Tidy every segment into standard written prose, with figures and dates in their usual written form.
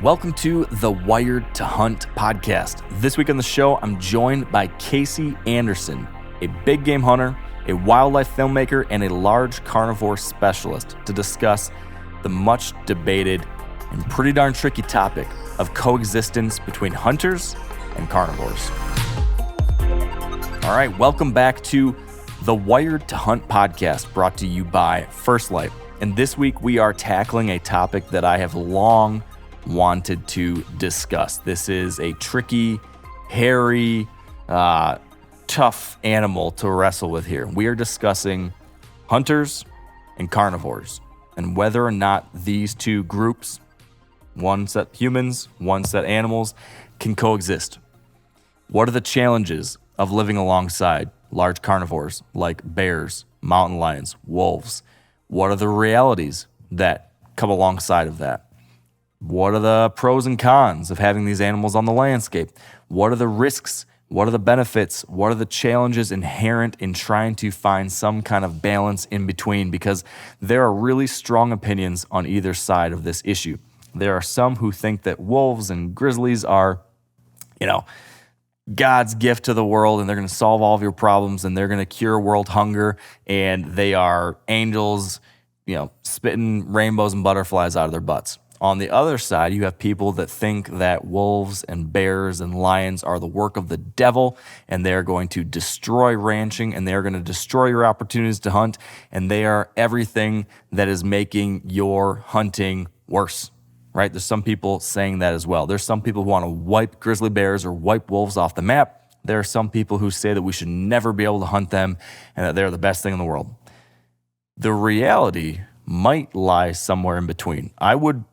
Welcome to the Wired to Hunt podcast. This week on the show, I'm joined by Casey Anderson, a big game hunter, a wildlife filmmaker, and a large carnivore specialist to discuss the much debated and pretty darn tricky topic of coexistence between hunters and carnivores. All right, welcome back to the Wired to Hunt podcast, brought to you by First Light. And this week we are tackling a topic that I have long wanted to discuss. This is a tricky, hairy, tough animal to wrestle with here. We are discussing hunters and carnivores and whether or not these two groups, one set humans, one set animals, can coexist. What are the challenges of living alongside large carnivores like bears, mountain lions, wolves? What are the realities that come alongside of that? What are the pros and cons of having these animals on the landscape? What are the risks? What are the benefits? What are the challenges inherent in trying to find some kind of balance in between? Because there are really strong opinions on either side of this issue. There are some who think that wolves and grizzlies are, God's gift to the world, and they're going to solve all of your problems, and they're going to cure world hunger, and they are angels, spitting rainbows and butterflies out of their butts. On the other side, you have people that think that wolves and bears and lions are the work of the devil, and they're going to destroy ranching, and they're going to destroy your opportunities to hunt, and they are everything that is making your hunting worse, right? There's some people saying that as well. There's some people who want to wipe grizzly bears or wipe wolves off the map. There are some people who say that we should never be able to hunt them and that they're the best thing in the world. The reality might lie somewhere in between. I would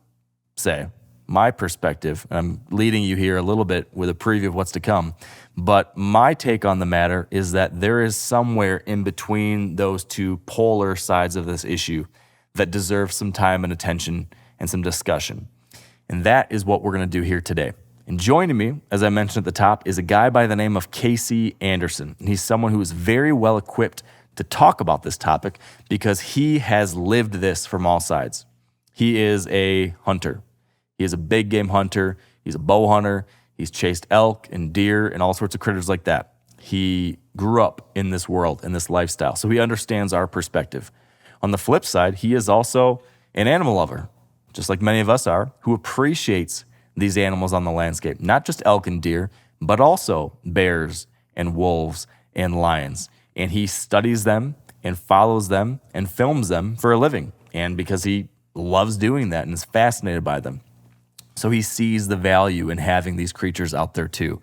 say, my perspective, and I'm leading you here a little bit with a preview of what's to come, but my take on the matter is that there is somewhere in between those two polar sides of this issue that deserves some time and attention and some discussion. And that is what we're going to do here today. And joining me, as I mentioned at the top, is a guy by the name of Casey Anderson. And he's someone who is very well equipped to talk about this topic because he has lived this from all sides. He is a hunter. He is a big game hunter. He's a bow hunter. He's chased elk and deer and all sorts of critters like that. He grew up in this world, in this lifestyle, so he understands our perspective. On the flip side, he is also an animal lover, just like many of us are, who appreciates these animals on the landscape, not just elk and deer, but also bears and wolves and lions. And he studies them and follows them and films them for a living. And because he loves doing that and is fascinated by them. So he sees the value in having these creatures out there too.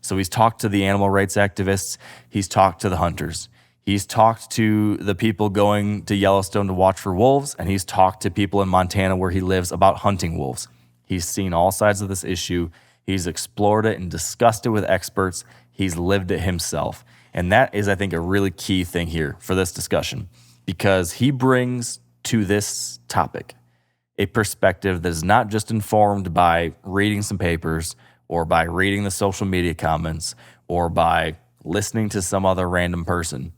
So he's talked to the animal rights activists. He's talked to the hunters. He's talked to the people going to Yellowstone to watch for wolves, and he's talked to people in Montana where he lives about hunting wolves. He's seen all sides of this issue. He's explored it and discussed it with experts. He's lived it himself. And that is, I think, a really key thing here for this discussion, because he brings to this topic a perspective that is not just informed by reading some papers or by reading the social media comments or by listening to some other random person.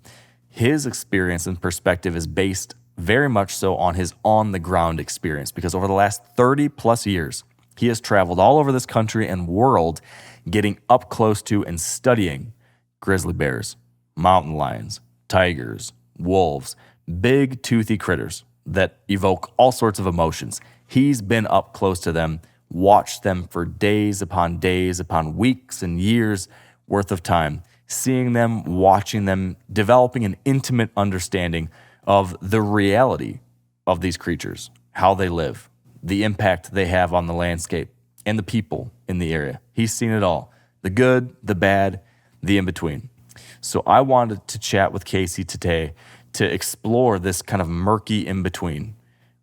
His experience and perspective is based very much so on his on-the-ground experience, because over the last 30 plus years, he has traveled all over this country and world getting up close to and studying grizzly bears, mountain lions, tigers, wolves, big toothy critters that evoke all sorts of emotions. He's been up close to them, watched them for days upon weeks and years worth of time, seeing them, watching them, developing an intimate understanding of the reality of these creatures, how they live, the impact they have on the landscape and the people in the area. He's seen it all, the good, the bad, the in-between. So I wanted to chat with Casey today to explore this kind of murky in-between.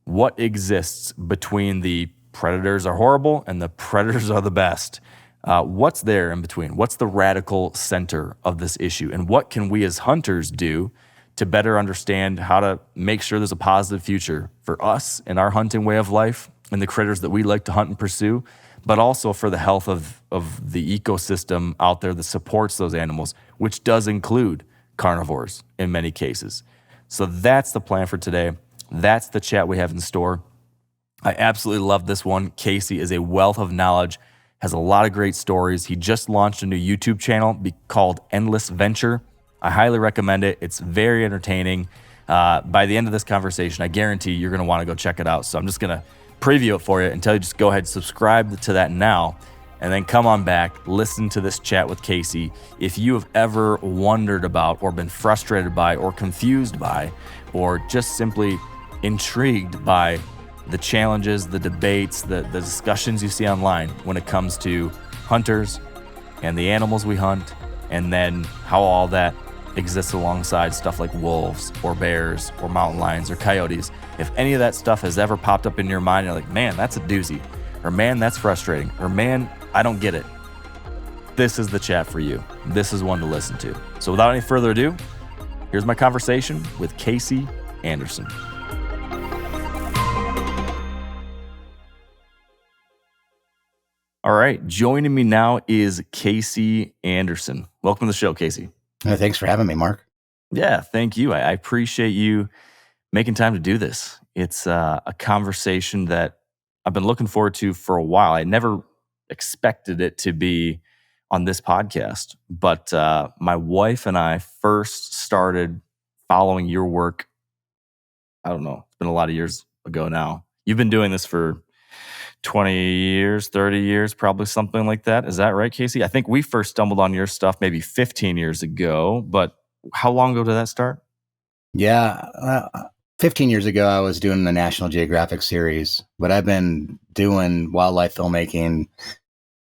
What exists between the predators are horrible and the predators are the best? What's there in between? What's the radical center of this issue? And what can we as hunters do to better understand how to make sure there's a positive future for us and our hunting way of life and the critters that we like to hunt and pursue, but also for the health of the ecosystem out there that supports those animals, which does include carnivores in many cases. So that's the plan for today. That's the chat we have in store. I absolutely love this one. Casey is a wealth of knowledge, has a lot of great stories. He just launched a new YouTube channel called Endless Venture. I highly recommend it. It's very entertaining. By the end of this conversation, I guarantee you're going to want to go check it out. So I'm just going to preview it for you and tell you just go ahead and subscribe to that now, and then come on back, listen to this chat with Casey. If you have ever wondered about or been frustrated by or confused by or just simply intrigued by the challenges, the debates, the discussions you see online when it comes to hunters and the animals we hunt, and then how all that exists alongside stuff like wolves or bears or mountain lions or coyotes. If any of that stuff has ever popped up in your mind, you're like, man, that's a doozy, or man, that's frustrating, or man, I don't get it. This is the chat for you. This is one to listen to. So without any further ado, here's my conversation with Casey Anderson. All right, joining me now is Casey Anderson. Welcome to the show, Casey. Thanks for having me, Mark. Yeah, thank you. I appreciate you making time to do this. It's a conversation that I've been looking forward to for a while. I never expected it to be on this podcast, but my wife and I first started following your work, I don't know, it's been a lot of years ago now. You've been doing this for 20 years, 30 years, probably something like that. Is that right, Casey? I think we first stumbled on your stuff maybe 15 years ago, but how long ago did that start? Yeah, 15 years ago, I was doing the National Geographic series, but I've been doing wildlife filmmaking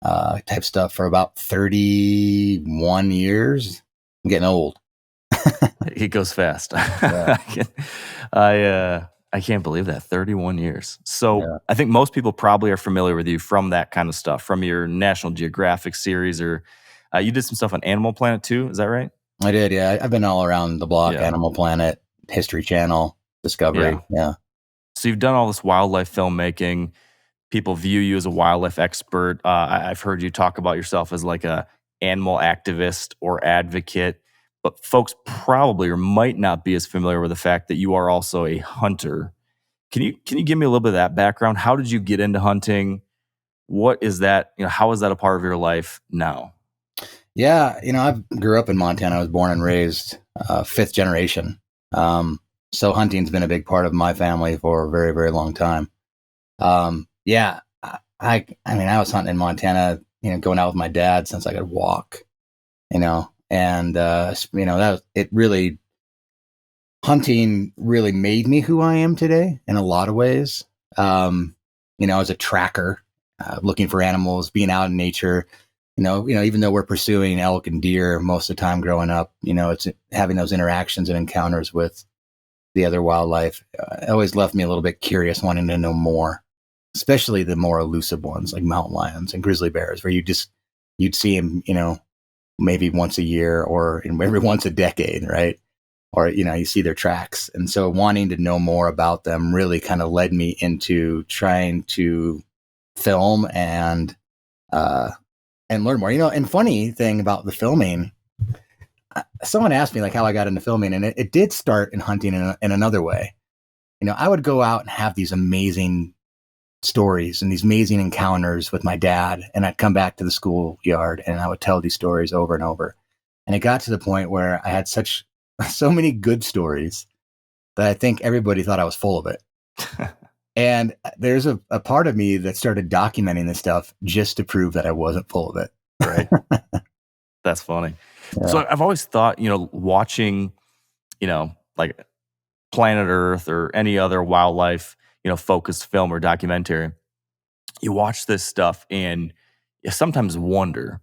type stuff for about 31 years. I'm getting old. It goes fast. Yeah. I can't believe that. 31 years. So Yeah. I think most people probably are familiar with you from that kind of stuff, from your National Geographic series, or you did some stuff on Animal Planet too. Is that right? I did, yeah. I've been all around the block, Yeah. Animal Planet, History Channel, Discovery. Yeah. So you've done all this wildlife filmmaking. People view you as a wildlife expert. I've heard you talk about yourself as like a animal activist or advocate, but folks probably or might not be as familiar with the fact that you are also a hunter. Can you give me a little bit of that background? How did you get into hunting? What is that? How is that a part of your life now? Yeah, I grew up in Montana. I was born and raised fifth generation. So hunting's been a big part of my family for a very, very long time. Yeah, I mean, I was hunting in Montana, going out with my dad since I could walk, and hunting really made me who I am today in a lot of ways. As a tracker, looking for animals, being out in nature, even though we're pursuing elk and deer most of the time growing up, it's having those interactions and encounters with the other wildlife. It always left me a little bit curious, wanting to know more, especially the more elusive ones like mountain lions and grizzly bears, where you'd see them, maybe once a year or every once a decade, right? Or, you see their tracks. And so wanting to know more about them really kind of led me into trying to film and learn more. And funny thing about the filming, someone asked me like how I got into filming, and it did start in hunting in another way. I would go out and have these amazing stories and these amazing encounters with my dad, and I'd come back to the schoolyard and I would tell these stories over and over. And it got to the point where I had so many good stories that I think everybody thought I was full of it. And there's a part of me that started documenting this stuff just to prove that I wasn't full of it. Right. That's funny. Yeah. So I've always thought, watching, like Planet Earth or any other wildlife, focused film or documentary, you watch this stuff and you sometimes wonder,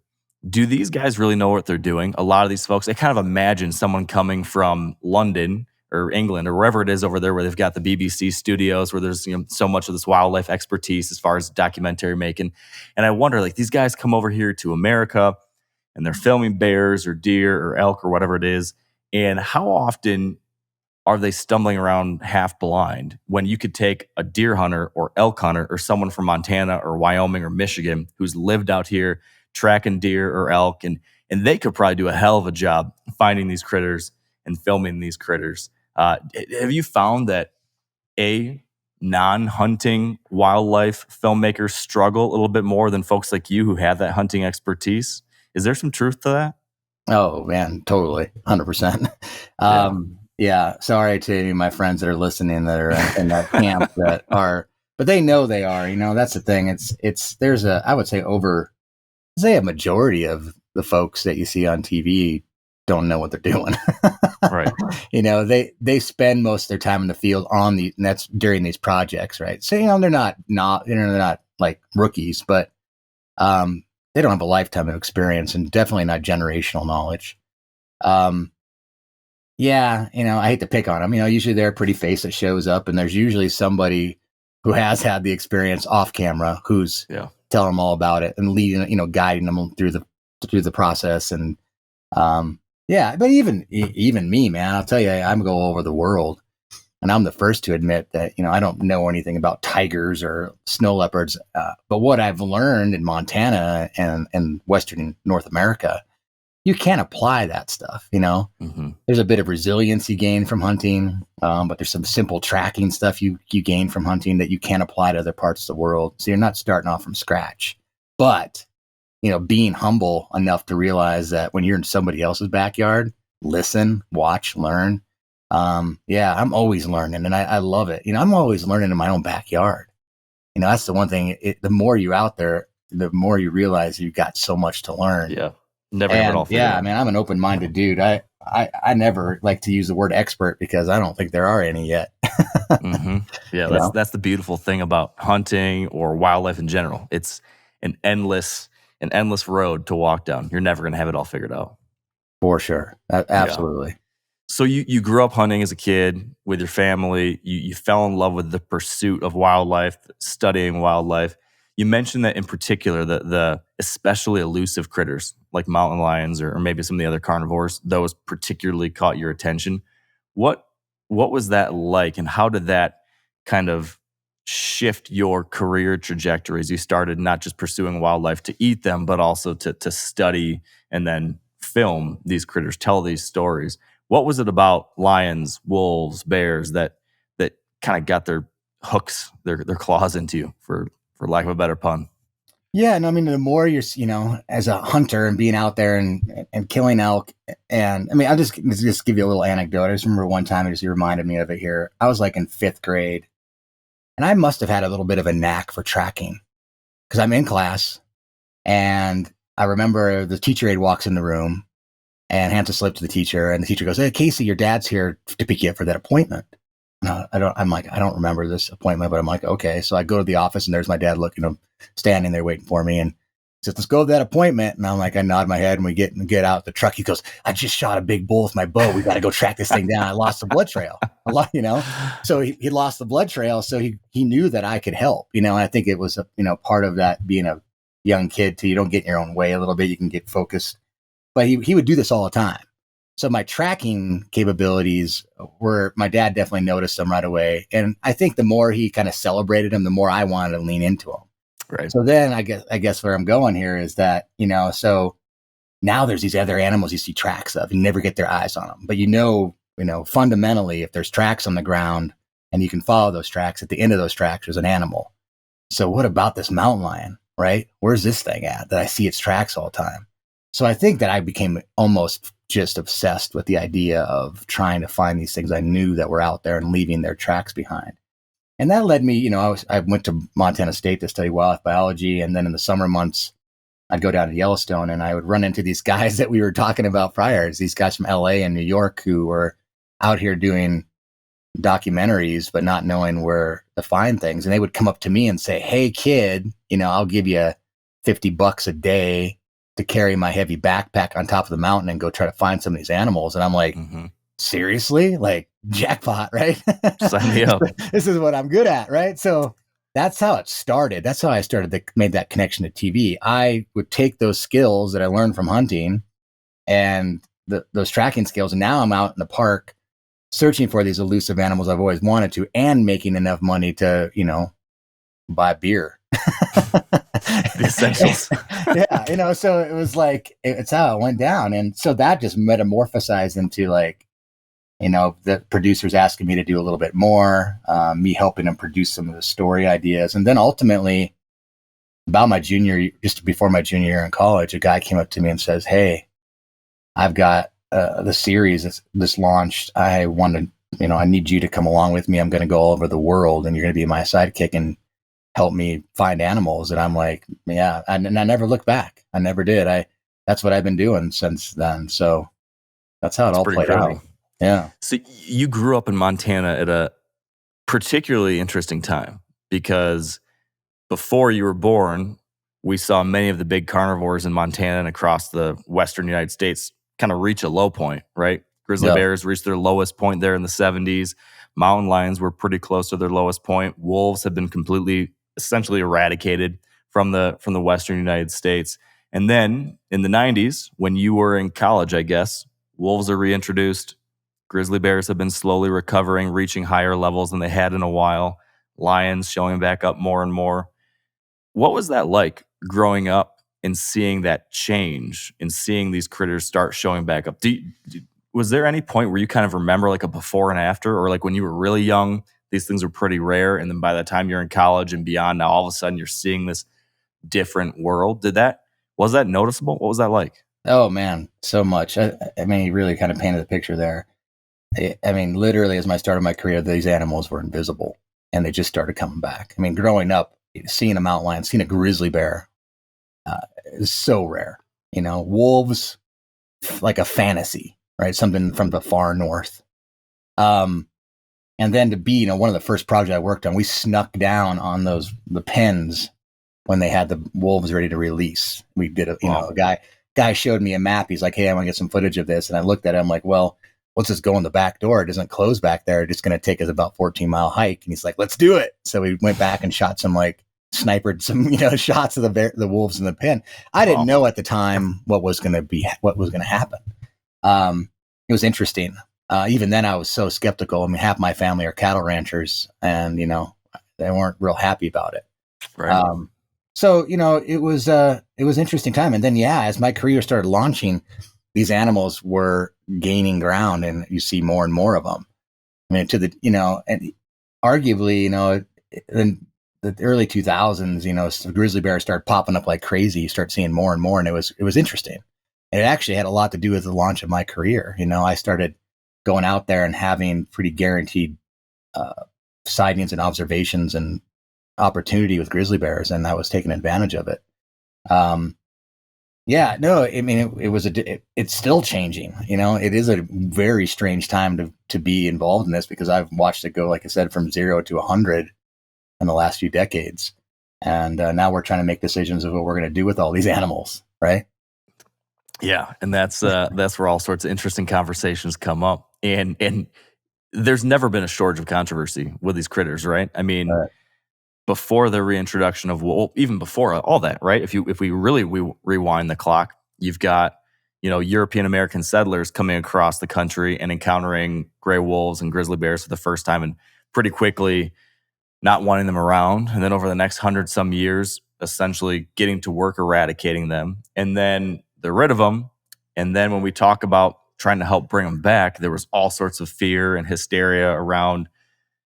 do these guys really know what they're doing? A lot of these folks, they kind of imagine someone coming from London or England or wherever it is over there where they've got the BBC studios where there's so much of this wildlife expertise as far as documentary making. And I wonder, like, these guys come over here to America and they're filming bears or deer or elk or whatever it is. And how often are they stumbling around half blind when you could take a deer hunter or elk hunter or someone from Montana or Wyoming or Michigan who's lived out here tracking deer or elk, and they could probably do a hell of a job finding these critters and filming these critters. Have you found that non-hunting wildlife filmmakers struggle a little bit more than folks like you who have that hunting expertise? Is there some truth to that? Oh man, totally, 100%. Yeah. Yeah. Sorry to any of my friends that are listening that are in that camp that are, but they know they are. You know, that's the thing. There's I would say a majority of the folks that you see on TV don't know what they're doing. Right. You know, they spend most of their time in the field and that's during these projects, right? So they're not they're not like rookies, but they don't have a lifetime of experience and definitely not generational knowledge. Yeah, I hate to pick on them. Usually they're a pretty face that shows up, and there's usually somebody who has had the experience off camera who's telling them all about it and leading, guiding them through the process. And but even me, man, I'll tell you, I'm go all over the world, and I'm the first to admit that I don't know anything about tigers or snow leopards. But what I've learned in Montana and Western North America, you can't apply that stuff. Mm-hmm. There's a bit of resilience you gain from hunting, but there's some simple tracking stuff you gain from hunting that you can't apply to other parts of the world. So you're not starting off from scratch, but being humble enough to realize that when you're in somebody else's backyard, listen, watch, learn. I'm always learning, and I love it. I'm always learning in my own backyard. That's the one thing. The more you're out there, the more you realize you've got so much to learn. Yeah. Never have it all figured out. I mean, I'm an open-minded dude. I never like to use the word expert because I don't think there are any yet. Mm-hmm. Yeah, that's the beautiful thing about hunting or wildlife in general. It's an endless road to walk down. You're never going to have it all figured out. For sure. Absolutely. Yeah. So you grew up hunting as a kid with your family. You fell in love with the pursuit of wildlife, studying wildlife. You mentioned that in particular, the especially elusive critters like mountain lions or maybe some of the other carnivores, those particularly caught your attention. What was that like, and how did that kind of shift your career trajectory as you started not just pursuing wildlife to eat them, but also to study and then film these critters, tell these stories? What was it about lions, wolves, bears that kind of got their hooks, their claws into you, for lack of a better pun? Yeah, no, I mean, the more you're, as a hunter and being out there and killing elk, and I mean, I'll just give you a little anecdote. I just remember one time, you reminded me of it here. I was like in 5th grade, and I must have had a little bit of a knack for tracking because I'm in class, and I remember the teacher aide walks in the room and hands a slip to the teacher, and the teacher goes, "Hey, Casey, your dad's here to pick you up for that appointment." I don't remember this appointment, but I'm like, okay. So I go to the office, and there's my dad standing there waiting for me. And he says, "Let's go to that appointment." And I'm like, I nod my head, and we get out the truck. He goes, "I just shot a big bull with my bow. We got to go track this thing down. I lost the blood trail." So he lost the blood trail. So he knew that I could help, and I think it was, part of that being a young kid too. You don't get in your own way a little bit. You can get focused, but he would do this all the time. So my tracking capabilities my dad definitely noticed them right away. And I think the more he kind of celebrated them, the more I wanted to lean into them. Right. So then I guess where I'm going here is that, so now there's these other animals you see tracks of, you never get their eyes on them, but fundamentally, if there's tracks on the ground and you can follow those tracks, at the end of those tracks, there's an animal. So what about this mountain lion, right? Where's this thing at that I see its tracks all the time? So I think that I became almost just obsessed with the idea of trying to find these things I knew that were out there and leaving their tracks behind. And that led me, I went to Montana State to study wildlife biology. And then in the summer months, I'd go down to Yellowstone, and I would run into these guys that we were talking about prior. It's these guys from LA and New York who were out here doing documentaries, but not knowing where to find things. And they would come up to me and say, "Hey kid, I'll give you $50 a day to carry my heavy backpack on top of the mountain and go try to find some of these animals." And I'm like, seriously? Like, jackpot, right? Sign me up. This is what I'm good at, right? So that's how it started. That's how I made that connection to TV. I would take those skills that I learned from hunting and those tracking skills, and now I'm out in the park searching for these elusive animals I've always wanted to, and making enough money to, buy beer. The essentials. Yeah, so it was like, it's how it went down. And so that just metamorphosized into like, the producers asking me to do a little bit more, me helping them produce some of the story ideas. And then ultimately, just before my junior year in college, a guy came up to me and says, "Hey, I've got the series this launched. I need you to come along with me. I'm going to go all over the world and you're going to be my sidekick and help me find animals." And I'm like, yeah. And I never looked back. I never did. That's what I've been doing since then. So that's how it all played out. Yeah. So you grew up in Montana at a particularly interesting time because before you were born, we saw many of the big carnivores in Montana and across the western United States kind of reach a low point, right? Grizzly bears reached their lowest point there in the 70s. Mountain lions were pretty close to their lowest point. Wolves have been essentially eradicated from the western United States. And then in the 90s, when you were in college, I guess, wolves are reintroduced. Grizzly bears have been slowly recovering, reaching higher levels than they had in a while. Lions showing back up more and more. What was that like growing up and seeing that change and seeing these critters start showing back up? Was there any point where you kind of remember like a before and after, or like when you were really young, these things were pretty rare, and then by the time you're in college and beyond, now all of a sudden you're seeing this different world? Was that noticeable? What was that like? Oh man, so much. I mean, you really kind of painted the picture there. I mean, literally, as I started my career, these animals were invisible, and they just started coming back. I mean, growing up, seeing a mountain lion, seeing a grizzly bear is so rare. Wolves, like a fantasy, right? Something from the far north. And then to be, one of the first projects I worked on, we snuck down on the pens when they had the wolves ready to release. We did a guy showed me a map. He's like, "Hey, I want to get some footage of this." And I looked at it. I'm like, "Well, let's just go in the back door. It doesn't close back there. It's going to take us about 14-mile hike." And he's like, "Let's do it." So we went back and shot some snipered some, shots of the wolves in the pen. I didn't know at the time what was going to happen. It was interesting. Even then I was so skeptical. I mean, half my family are cattle ranchers and, they weren't real happy about it. Right. So, it was interesting time. And then, as my career started launching, these animals were gaining ground and you see more and more of them. I mean, and arguably, in the early 2000s, the grizzly bears started popping up like crazy. You start seeing more and more, and it was interesting. And it actually had a lot to do with the launch of my career. I started going out there and having pretty guaranteed sightings and observations and opportunity with grizzly bears, and I was taking advantage of it. It's still changing. It is a very strange time to be involved in this because I've watched it go, like I said, from 0 to 100 in the last few decades. And now we're trying to make decisions of what we're going to do with all these animals, right? Yeah, and that's where all sorts of interesting conversations come up. And there's never been a shortage of controversy with these critters, right? I mean, before the reintroduction of even before all that, right? If we rewind the clock, you've got European American settlers coming across the country and encountering gray wolves and grizzly bears for the first time, and pretty quickly not wanting them around, and then over the next 100-some years, essentially getting to work eradicating them, and then they're rid of them. And then when we talk about trying to help bring them back, there was all sorts of fear and hysteria around,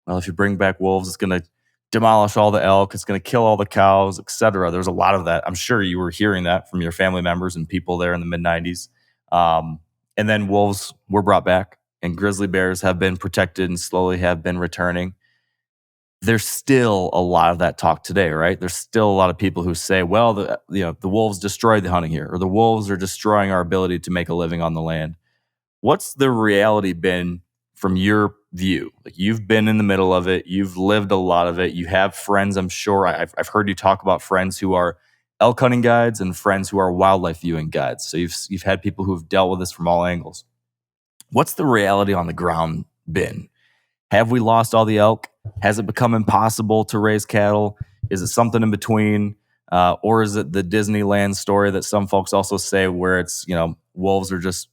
well, if you bring back wolves, it's going to demolish all the elk, it's going to kill all the cows, etc. There's a lot of that. I'm sure you were hearing that from your family members and people there in the mid-90s. And then wolves were brought back, and grizzly bears have been protected and slowly have been returning. There's still a lot of that talk today, right? There's still a lot of people who say, well, the wolves destroyed the hunting here, or the wolves are destroying our ability to make a living on the land. What's the reality been from your view? Like, you've been in the middle of it. You've lived a lot of it. You have friends, I'm sure. I've heard you talk about friends who are elk hunting guides and friends who are wildlife viewing guides. So you've had people who've dealt with this from all angles. What's the reality on the ground been? Have we lost all the elk? Has it become impossible to raise cattle? Is it something in between? Or is it the Disneyland story that some folks also say where it's, wolves are just,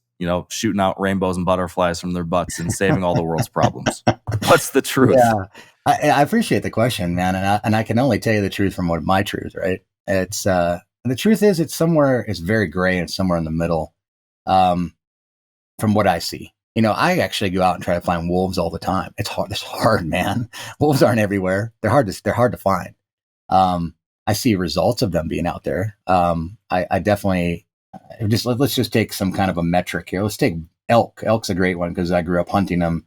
shooting out rainbows and butterflies from their butts and saving all the world's problems? What's the truth? Yeah, I appreciate the question, man. And I can only tell you the truth from my truth, right? It's the truth is it's very gray and somewhere in the middle from what I see. I actually go out and try to find wolves all the time. It's hard. It's hard, man. Wolves aren't everywhere. They're hard to find. I see results of them being out there. I definitely let's just take some kind of a metric here. Let's take elk. Elk's a great one because I grew up hunting them.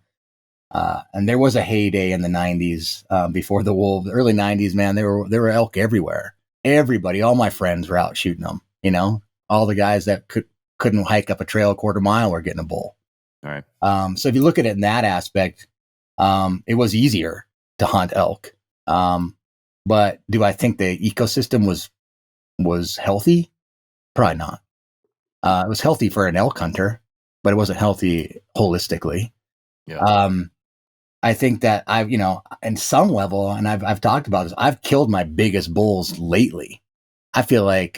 And there was a heyday in the 90s, before the wolves, early 90s, man, there were elk everywhere. Everybody, all my friends were out shooting them, all the guys that couldn't hike up a trail a quarter mile were getting a bull. All right. So if you look at it in that aspect, it was easier to hunt elk. But do I think the ecosystem was healthy? Probably not. It was healthy for an elk hunter, but it wasn't healthy holistically. Yeah. I think that in some level, and I've talked about this, I've killed my biggest bulls lately. I feel like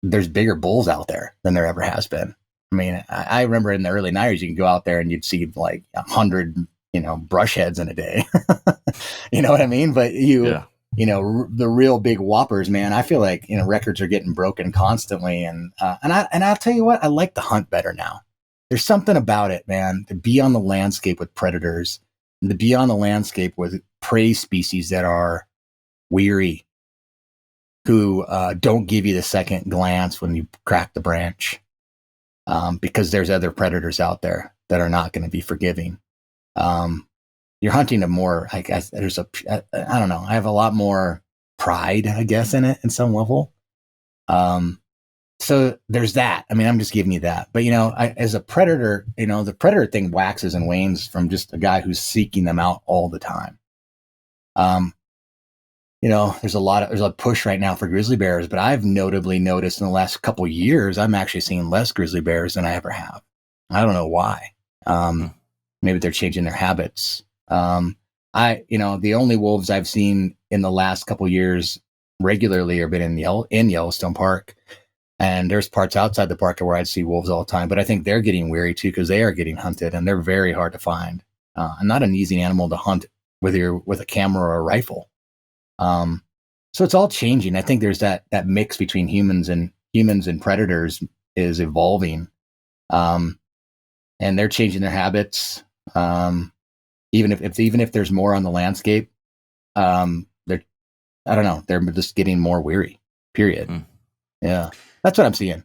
there's bigger bulls out there than there ever has been. I mean, I remember in the early 90s, you can go out there and you'd see like 100, brush heads in a day. You know what I mean? But the real big whoppers, man, I feel like, records are getting broken constantly. And I'll tell you what, I like the hunt better now. There's something about it, man, to be on the landscape with predators and to be on the landscape with prey species that are weary, who don't give you the second glance when you crack the branch, because there's other predators out there that are not going to be forgiving. You're hunting a more, I guess, I don't know, I have a lot more pride, I guess, in it in some level. So there's that. I mean, I'm just giving you that. But, as a predator, the predator thing waxes and wanes from just a guy who's seeking them out all the time. There's a push right now for grizzly bears, but I've notably noticed in the last couple of years, I'm actually seeing less grizzly bears than I ever have. I don't know why. Maybe they're changing their habits. The only wolves I've seen in the last couple of years regularly have been in Yellowstone Park. And there's parts outside the park where I'd see wolves all the time, but I think they're getting weary too because they are getting hunted and they're very hard to find. And not an easy animal to hunt with a camera or a rifle. So it's all changing. I think there's that mix between humans and predators is evolving, and they're changing their habits. Even if there's more on the landscape, they're just getting more weary. Period. Yeah. That's what I'm seeing.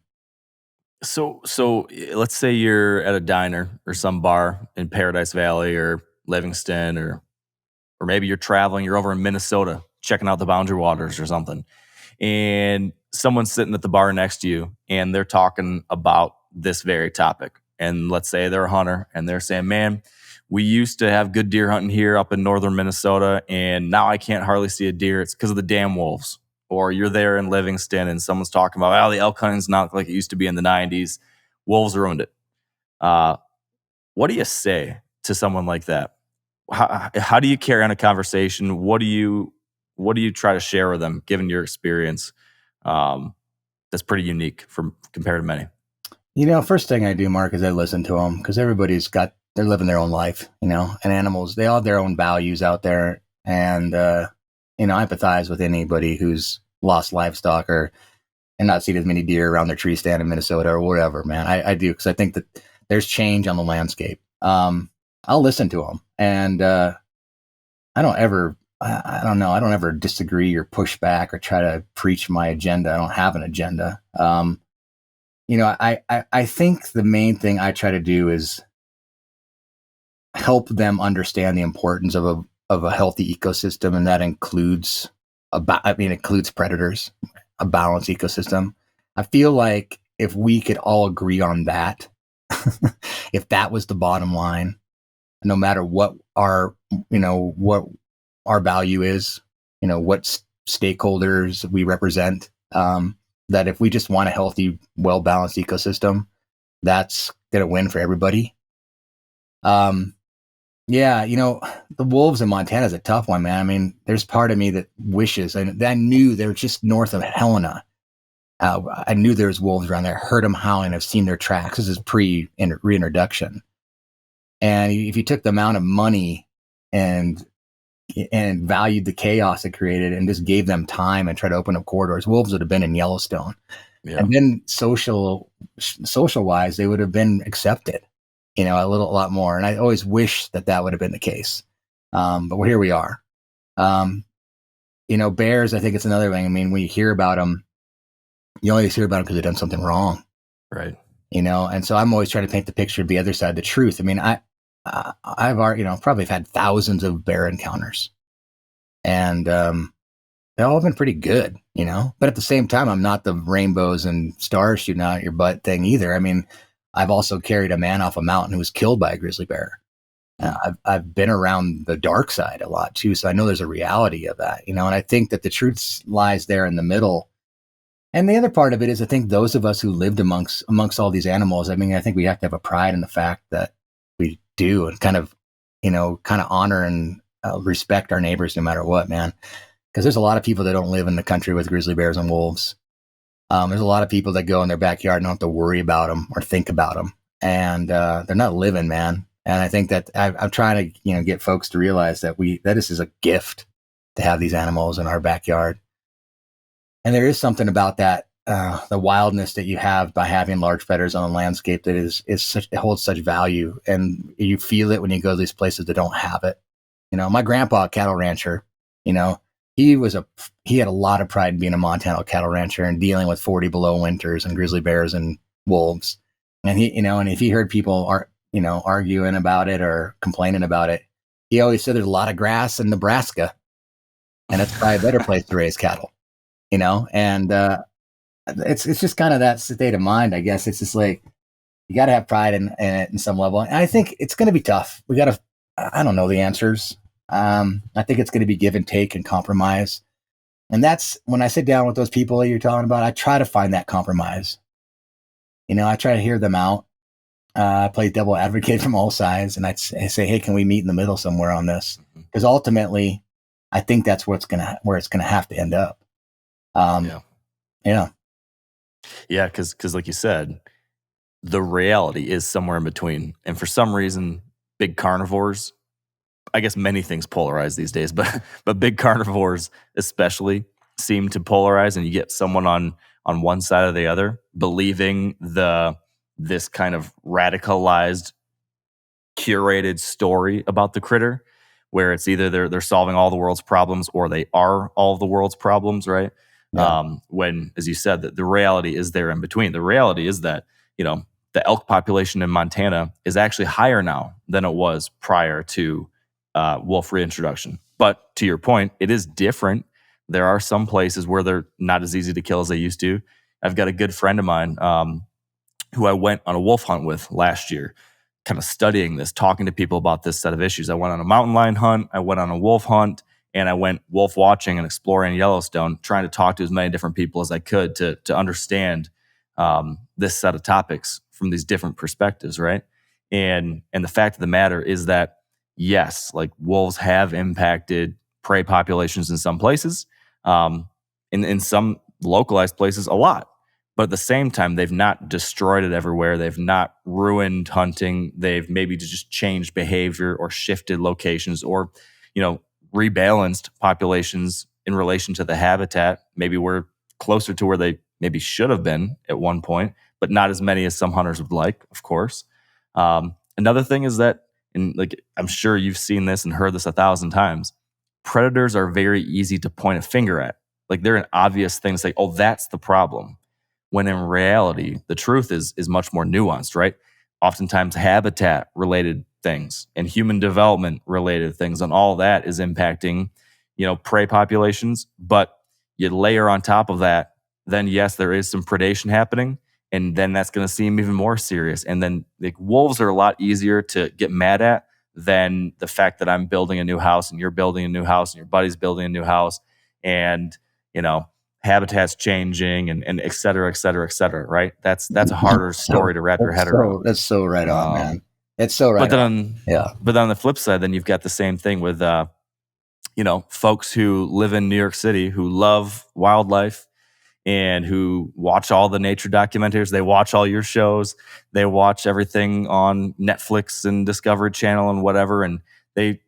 So let's say you're at a diner or some bar in Paradise Valley or Livingston, or maybe you're traveling, you're over in Minnesota checking out the Boundary Waters or something, and someone's sitting at the bar next to you and they're talking about this very topic. And let's say they're a hunter and they're saying, man, we used to have good deer hunting here up in northern Minnesota, and now I can't hardly see a deer. It's because of the damn wolves. Or you're there in Livingston and someone's talking about, the elk hunting's not like it used to be in the 90s. Wolves ruined it. What do you say to someone like that? How do you carry on a conversation? What do you try to share with them, given your experience? That's pretty unique compared to many. First thing I do, Mark, is I listen to them because they're living their own life, and animals, they all have their own values out there. And, I empathize with anybody who's lost livestock and not seen as many deer around their tree stand in Minnesota or whatever, man. I do, because I think that there's change on the landscape. I'll listen to them, and I don't ever disagree or push back or try to preach my agenda. I don't have an agenda. I think the main thing I try to do is help them understand the importance of a healthy ecosystem, and that includes predators, a balanced ecosystem. I feel like if we could all agree on that, if that was the bottom line, no matter what our value is, what stakeholders we represent, that if we just want a healthy, well-balanced ecosystem, that's going to win for everybody. Yeah, the wolves in Montana is a tough one, man. I mean, there's part of me that wishes, and I knew they were just north of Helena. I knew there was wolves around there. I heard them howling. I've seen their tracks. This is pre-reintroduction. And if you took the amount of money and valued the chaos it created and just gave them time and tried to open up corridors, wolves would have been in Yellowstone. Yeah. And then social wise, they would have been accepted. a lot more. And I always wish that would have been the case. But here we are. Bears, I think it's another thing. I mean, when you hear about them, you always hear about them because they've done something wrong. Right. And so I'm always trying to paint the picture of the other side, the truth. I mean, I've already, probably had thousands of bear encounters, and they've all been pretty good, but at the same time, I'm not the rainbows and stars shooting out your butt thing either. I mean, I've also carried a man off a mountain who was killed by a grizzly bear. I've been around the dark side a lot too, so I know there's a reality of that, and I think that the truth lies there in the middle. And the other part of it is, I think those of us who lived amongst all these animals, I mean, I think we have to have a pride in the fact that we do, and kind of honor and respect our neighbors no matter what, man. Because there's a lot of people that don't live in the country with grizzly bears and wolves. There's a lot of people that go in their backyard and don't have to worry about them or think about them, and they're not living, man. And I think that I'm trying to, get folks to realize that this is a gift to have these animals in our backyard. And there is something about that, the wildness that you have by having large predators on the landscape that it holds such value, and you feel it when you go to these places that don't have it. My grandpa, a cattle rancher, he had a lot of pride in being a Montana cattle rancher and dealing with 40 below winters and grizzly bears and wolves. And and if he heard people arguing about it or complaining about it, he always said there's a lot of grass in Nebraska, and it's probably a better place to raise cattle. And it's just kind of that state of mind, I guess. It's just like, you got to have pride in it in some level. And I think it's going to be tough. I don't know the answers. I think it's going to be give and take and compromise. And that's when I sit down with those people that you're talking about, I try to find that compromise. I try to hear them out. I play devil advocate from all sides, and I say, hey, can we meet in the middle somewhere on this? Because ultimately, I think that's where it's going to have to end up. Yeah. Because like you said, the reality is somewhere in between. And for some reason, big carnivores, I guess many things polarize these days, but big carnivores especially seem to polarize, and you get someone on one side or the other believing this kind of radicalized, curated story about the critter, where it's either they're solving all the world's problems or they are all of the world's problems, right? Yeah. When, as you said, that the reality is there in between. The reality is that, the elk population in Montana is actually higher now than it was prior to wolf reintroduction. But to your point, it is different. There are some places where they're not as easy to kill as they used to. I've got a good friend of mine who I went on a wolf hunt with last year, kind of studying this, talking to people about this set of issues. I went on a mountain lion hunt, I went on a wolf hunt, and I went wolf watching and exploring Yellowstone, trying to talk to as many different people as I could to understand this set of topics from these different perspectives, right? And the fact of the matter is that, yes, like wolves have impacted prey populations in some places, in some localized places a lot. But at the same time, they've not destroyed it everywhere. They've not ruined hunting. They've maybe just changed behavior or shifted locations or, rebalanced populations in relation to the habitat. Maybe we're closer to where they maybe should have been at one point, but not as many as some hunters would like, of course. Another thing is that, and like I'm sure you've seen this and heard this 1,000 times, predators are very easy to point a finger at. Like they're an obvious thing to say, oh, that's the problem. When in reality, the truth is much more nuanced, right? Oftentimes habitat related things and human development related things, and all that is impacting, prey populations. But you layer on top of that, then yes, there is some predation happening, and then that's going to seem even more serious. And then like wolves are a lot easier to get mad at than the fact that I'm building a new house and you're building a new house and your buddy's building a new house, and habitat's changing and et cetera, et cetera, et cetera, right? That's a harder story to wrap your head around. That's so right on, man. It's so right but then on. But then on the flip side, then you've got the same thing with, folks who live in New York City who love wildlife and who watch all the nature documentaries. They watch all your shows. They watch everything on Netflix and Discovery Channel and whatever, and they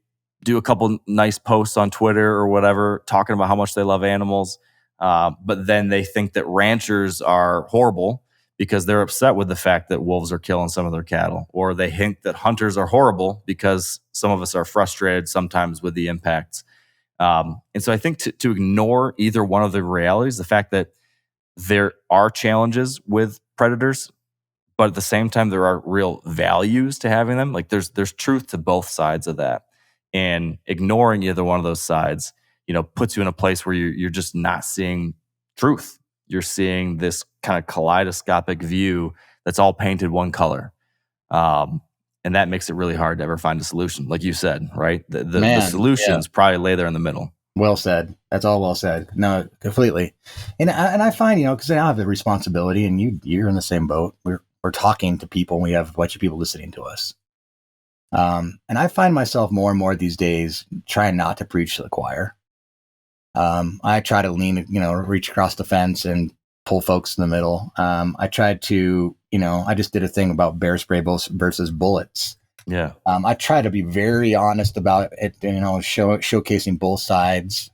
do a couple nice posts on Twitter or whatever talking about how much they love animals. But then they think that ranchers are horrible because they're upset with the fact that wolves are killing some of their cattle, or they hint that hunters are horrible because some of us are frustrated sometimes with the impacts. And so I think to ignore either one of the realities, the fact that there are challenges with predators, but at the same time there are real values to having them. Like there's truth to both sides of that, and ignoring either one of those sides, puts you in a place where you're just not seeing truth. You're seeing this kind of kaleidoscopic view that's all painted one color. And that makes it really hard to ever find a solution. Like you said, right? The Man, solutions probably lay there in the middle. well said. That's all well said. No, completely. And I find, because I have the responsibility, and you're in the same boat. We're talking to people, and we have a bunch of people listening to us. And I find myself more and more these days trying not to preach to the choir. I try to reach across the fence and pull folks in the middle. I tried to, I just did a thing about bear spray versus bullets. Yeah. I try to be very honest about it, showcasing both sides,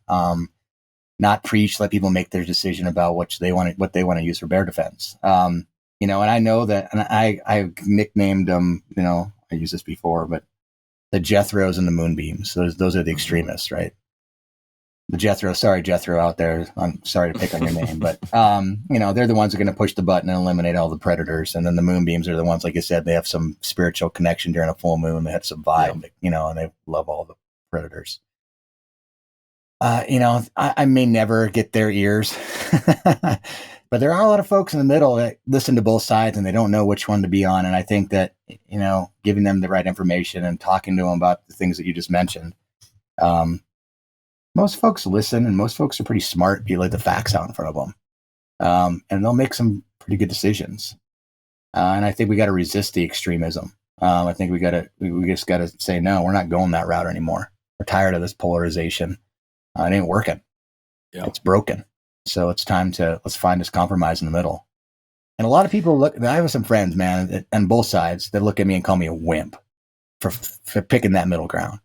not preach, let people make their decision about what they want to use for bear defense. And I know that, and I nicknamed them, I used this before, but the Jethros and the Moonbeams. Those are the extremists, right? The Jethro out there. I'm sorry to pick on your name, but they're the ones who are going to push the button and eliminate all the predators. And then the Moonbeams are the ones, like you said, they have some spiritual connection during a full moon. They have some vibe, and they love all the predators. I may never get their ears, but there are a lot of folks in the middle that listen to both sides and they don't know which one to be on. And I think that, giving them the right information and talking to them about the things that you just mentioned, most folks listen, and most folks are pretty smart if you lay the facts out in front of them. And they'll make some pretty good decisions. And I think we got to resist the extremism. I think we just got to say, no, we're not going that route anymore. We're tired of this polarization. It ain't working. Yeah. It's broken. So it's time let's find this compromise in the middle. And a lot of people I have some friends, man, on both sides that look at me and call me a wimp for picking that middle ground.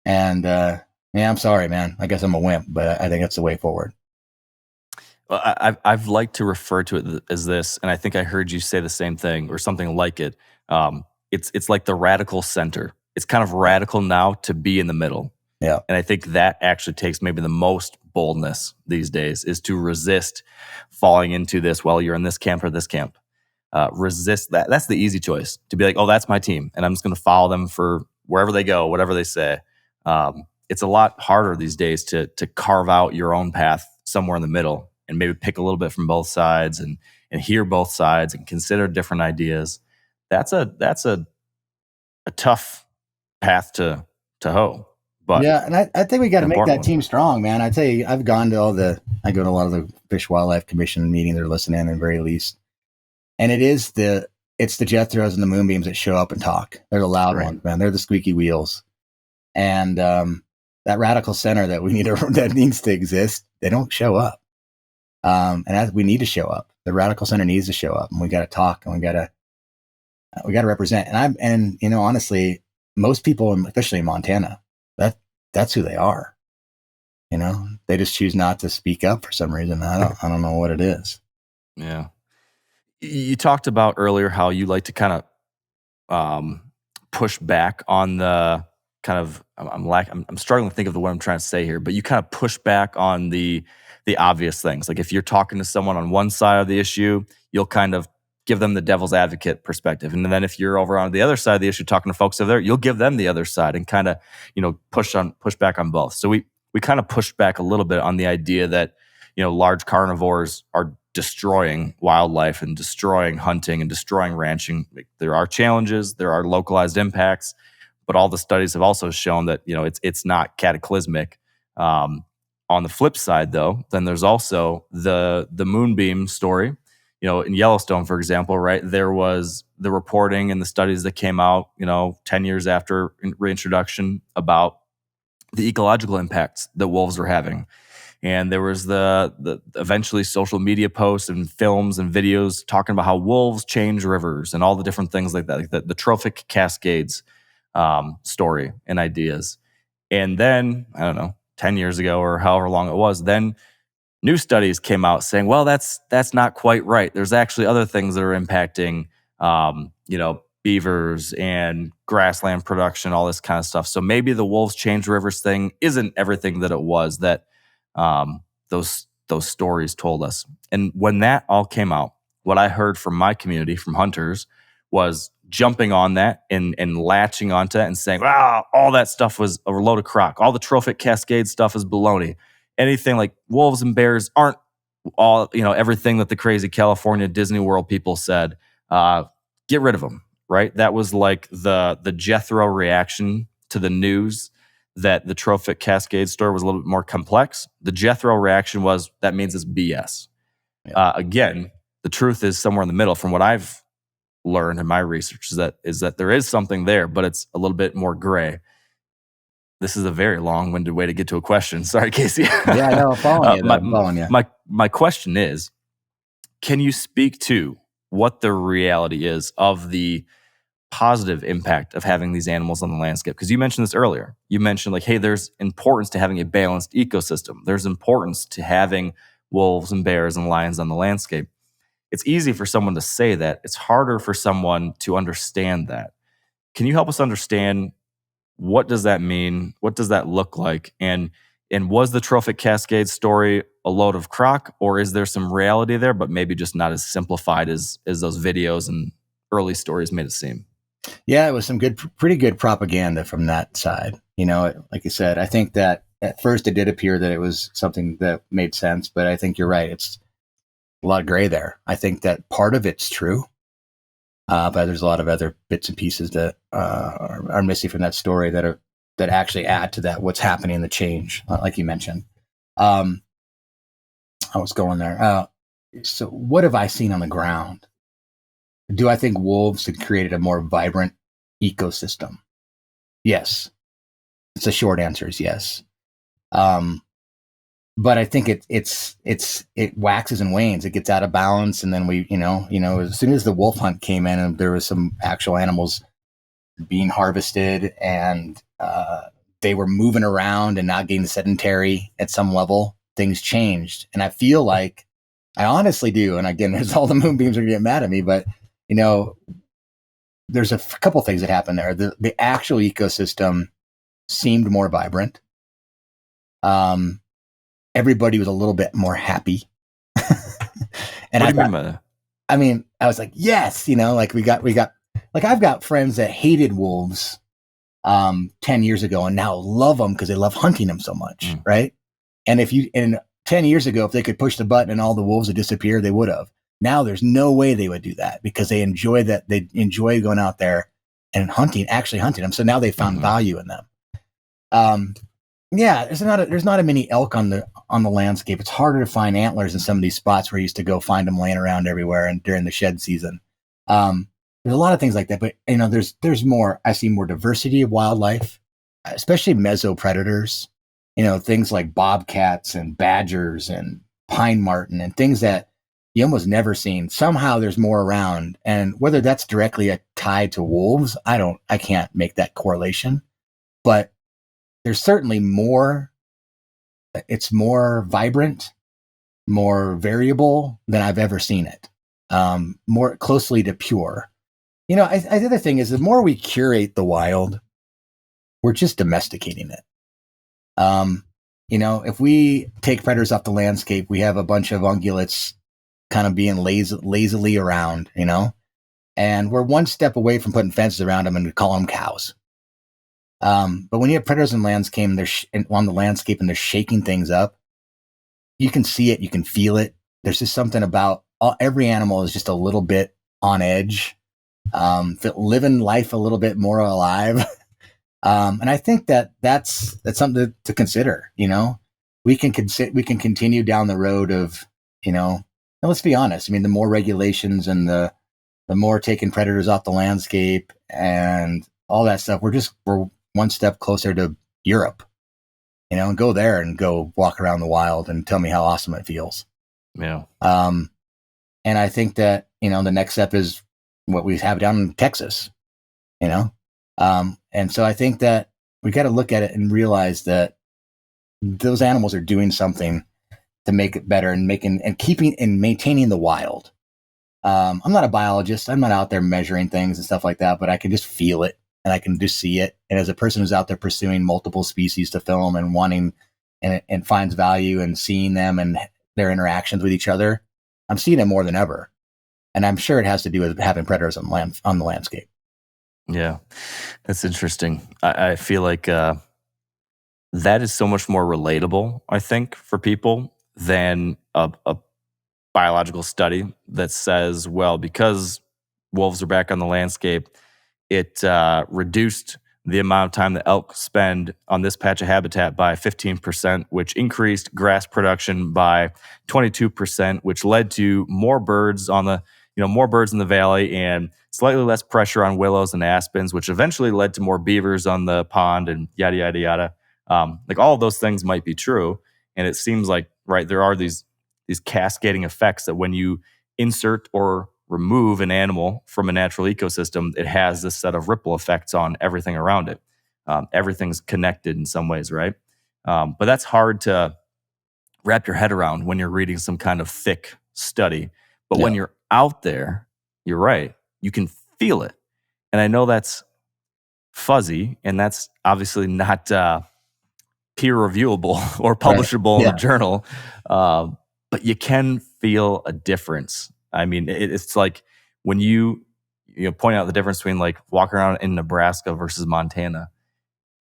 And, I'm sorry, man. I guess I'm a wimp, but I think that's the way forward. Well, I've liked to refer to it as this, and I think I heard you say the same thing or something like it. It's like the radical center. It's kind of radical now to be in the middle. Yeah. And I think that actually takes maybe the most boldness these days, is to resist falling into this, well, you're in this camp or this camp. Resist that. That's the easy choice, to be like, oh, that's my team, and I'm just going to follow them for wherever they go, whatever they say. It's a lot harder these days to carve out your own path somewhere in the middle and maybe pick a little bit from both sides and hear both sides and consider different ideas. That's a tough path to hoe. But yeah, and I think we got to make that team strong, man. I tell you, I go to a lot of the Fish Wildlife Commission meetings they're listening in, at the very least. And it's the Jethros and the Moonbeams that show up and talk. They're the loud ones, man. They're the squeaky wheels. And that radical center that that needs to exist, they don't show up. And we need to show up. The radical center needs to show up, and we got to talk, and we got to represent. And honestly, most people, especially in Montana, that's who they are. They just choose not to speak up for some reason. I don't know what it is. Yeah. You talked about earlier how you like to kind of push back on the kind of, I'm struggling to think of the word I'm trying to say here, but you kind of push back on the obvious things. Like if you're talking to someone on one side of the issue, you'll kind of give them the devil's advocate perspective. And then if you're over on the other side of the issue, talking to folks over there, you'll give them the other side and kind of, push back on both. So we kind of pushed back a little bit on the idea that, large carnivores are destroying wildlife and destroying hunting and destroying ranching. There are challenges, there are localized impacts, but all the studies have also shown that, it's not cataclysmic. On the flip side, though, then there's also the moonbeam story. In Yellowstone, for example, right, there was the reporting and the studies that came out, 10 years after reintroduction about the ecological impacts that wolves were having. And there was the eventually social media posts and films and videos talking about how wolves change rivers and all the different things like that, like the trophic cascades story and ideas. And then, I don't know, 10 years ago or however long it was, then new studies came out saying, well, that's not quite right. There's actually other things that are impacting, beavers and grassland production, all this kind of stuff. So maybe the wolves change rivers thing isn't everything that it was that those stories told us. And when that all came out, what I heard from my community, from hunters, was jumping on that and latching onto it and saying, wow, all that stuff was a load of crock. All the trophic cascade stuff is baloney. Anything like wolves and bears aren't all, everything that the crazy California Disney World people said. Get rid of them, right? That was like the Jethro reaction to the news that the trophic cascade story was a little bit more complex. The Jethro reaction was, that means it's BS. Yeah. Again, the truth is somewhere in the middle from what I've learned in my research is that there is something there, but it's a little bit more gray. This is a very long-winded way to get to a question. Sorry, Casey. Yeah, I know. I'm following you. My question is, can you speak to what the reality is of the positive impact of having these animals on the landscape? Because you mentioned this earlier. You mentioned like, hey, there's importance to having a balanced ecosystem. There's importance to having wolves and bears and lions on the landscape. It's easy for someone to say that. It's harder for someone to understand that. Can you help us understand, what does that mean? What does that look like? And was the trophic cascade story a load of crock, or is there some reality there, but maybe just not as simplified as those videos and early stories made it seem? Yeah, it was some pretty good propaganda from that side. Like you said, I think that at first it did appear that it was something that made sense, but I think you're right. It's a lot of gray there. I think that part of it's true, but there's a lot of other bits and pieces that are missing from that story that actually add to that, what's happening in the change, like you mentioned. I was going there. So what have I seen on the ground? Do I think wolves had created a more vibrant ecosystem? Yes. It's a short answer is yes. But I think it waxes and wanes. It gets out of balance, and then we, as soon as the wolf hunt came in, and there was some actual animals being harvested, and they were moving around and not getting sedentary at some level, things changed. And I feel like, I honestly do. And again, there's all the moonbeams are getting mad at me, but there's a couple things that happened there. The actual ecosystem seemed more vibrant. Everybody was a little bit more happy. And what do you mean by that? I mean, I was like, yes, like we got, like I've got friends that hated wolves 10 years ago and now love them because they love hunting them so much, right? And and 10 years ago, if they could push the button and all the wolves would disappear, they would have. Now there's no way they would do that because they enjoy that. They enjoy going out there and actually hunting them. So now they found value in them. Yeah, there's not a many elk on the landscape. It's harder to find antlers in some of these spots where I used to go find them laying around everywhere and during the shed season. There's a lot of things like that, but there's more. I see more diversity of wildlife, especially mesopredators. Things like bobcats and badgers and pine marten and things that you almost never seen. Somehow there's more around, and whether that's directly tied to wolves, I can't make that correlation, but there's certainly more. It's more vibrant, more variable than I've ever seen it. More closely to pure. The other thing is, the more we curate the wild, we're just domesticating it. If we take predators off the landscape, we have a bunch of ungulates kind of being lazily around, and we're one step away from putting fences around them and we call them cows. But when you have predators on the landscape and they're shaking things up, you can see it, you can feel it. There's just something about every animal is just a little bit on edge, living life a little bit more alive. And I think that's something to consider. We can continue down the road of, and let's be honest. I mean, the more regulations and the more taking predators off the landscape and all that stuff, we're one step closer to Europe, and go there and go walk around the wild and tell me how awesome it feels. Yeah. And I think that, the next step is what we have down in Texas, and so I think that we got to look at it and realize that those animals are doing something to make it better and keeping and maintaining the wild. I'm not a biologist. I'm not out there measuring things and stuff like that, but I can just feel it and I can just see it. And as a person who's out there pursuing multiple species to film and wanting and finds value and seeing them and their interactions with each other, I'm seeing it more than ever. And I'm sure it has to do with having predators on the landscape. Yeah, that's interesting. I feel like that is so much more relatable, I think, for people than a biological study that says, well, because wolves are back on the landscape, it reduced the amount of time that elk spend on this patch of habitat by 15%, which increased grass production by 22%, which led to more birds on the more birds in the valley and slightly less pressure on willows and aspens, which eventually led to more beavers on the pond and yada yada yada. Like all of those things might be true, and it seems like there are these cascading effects that when you insert or remove an animal from a natural ecosystem, it has this set of ripple effects on everything around it. Everything's connected in some ways, right? But that's hard to wrap your head around when you're reading some kind of thick study. But when you're out there, you're right, you can feel it. And I know that's fuzzy, and that's obviously not peer reviewable or publishable in a journal. But you can feel a difference. I mean, it's like when you point out the difference between like walking around in Nebraska versus Montana.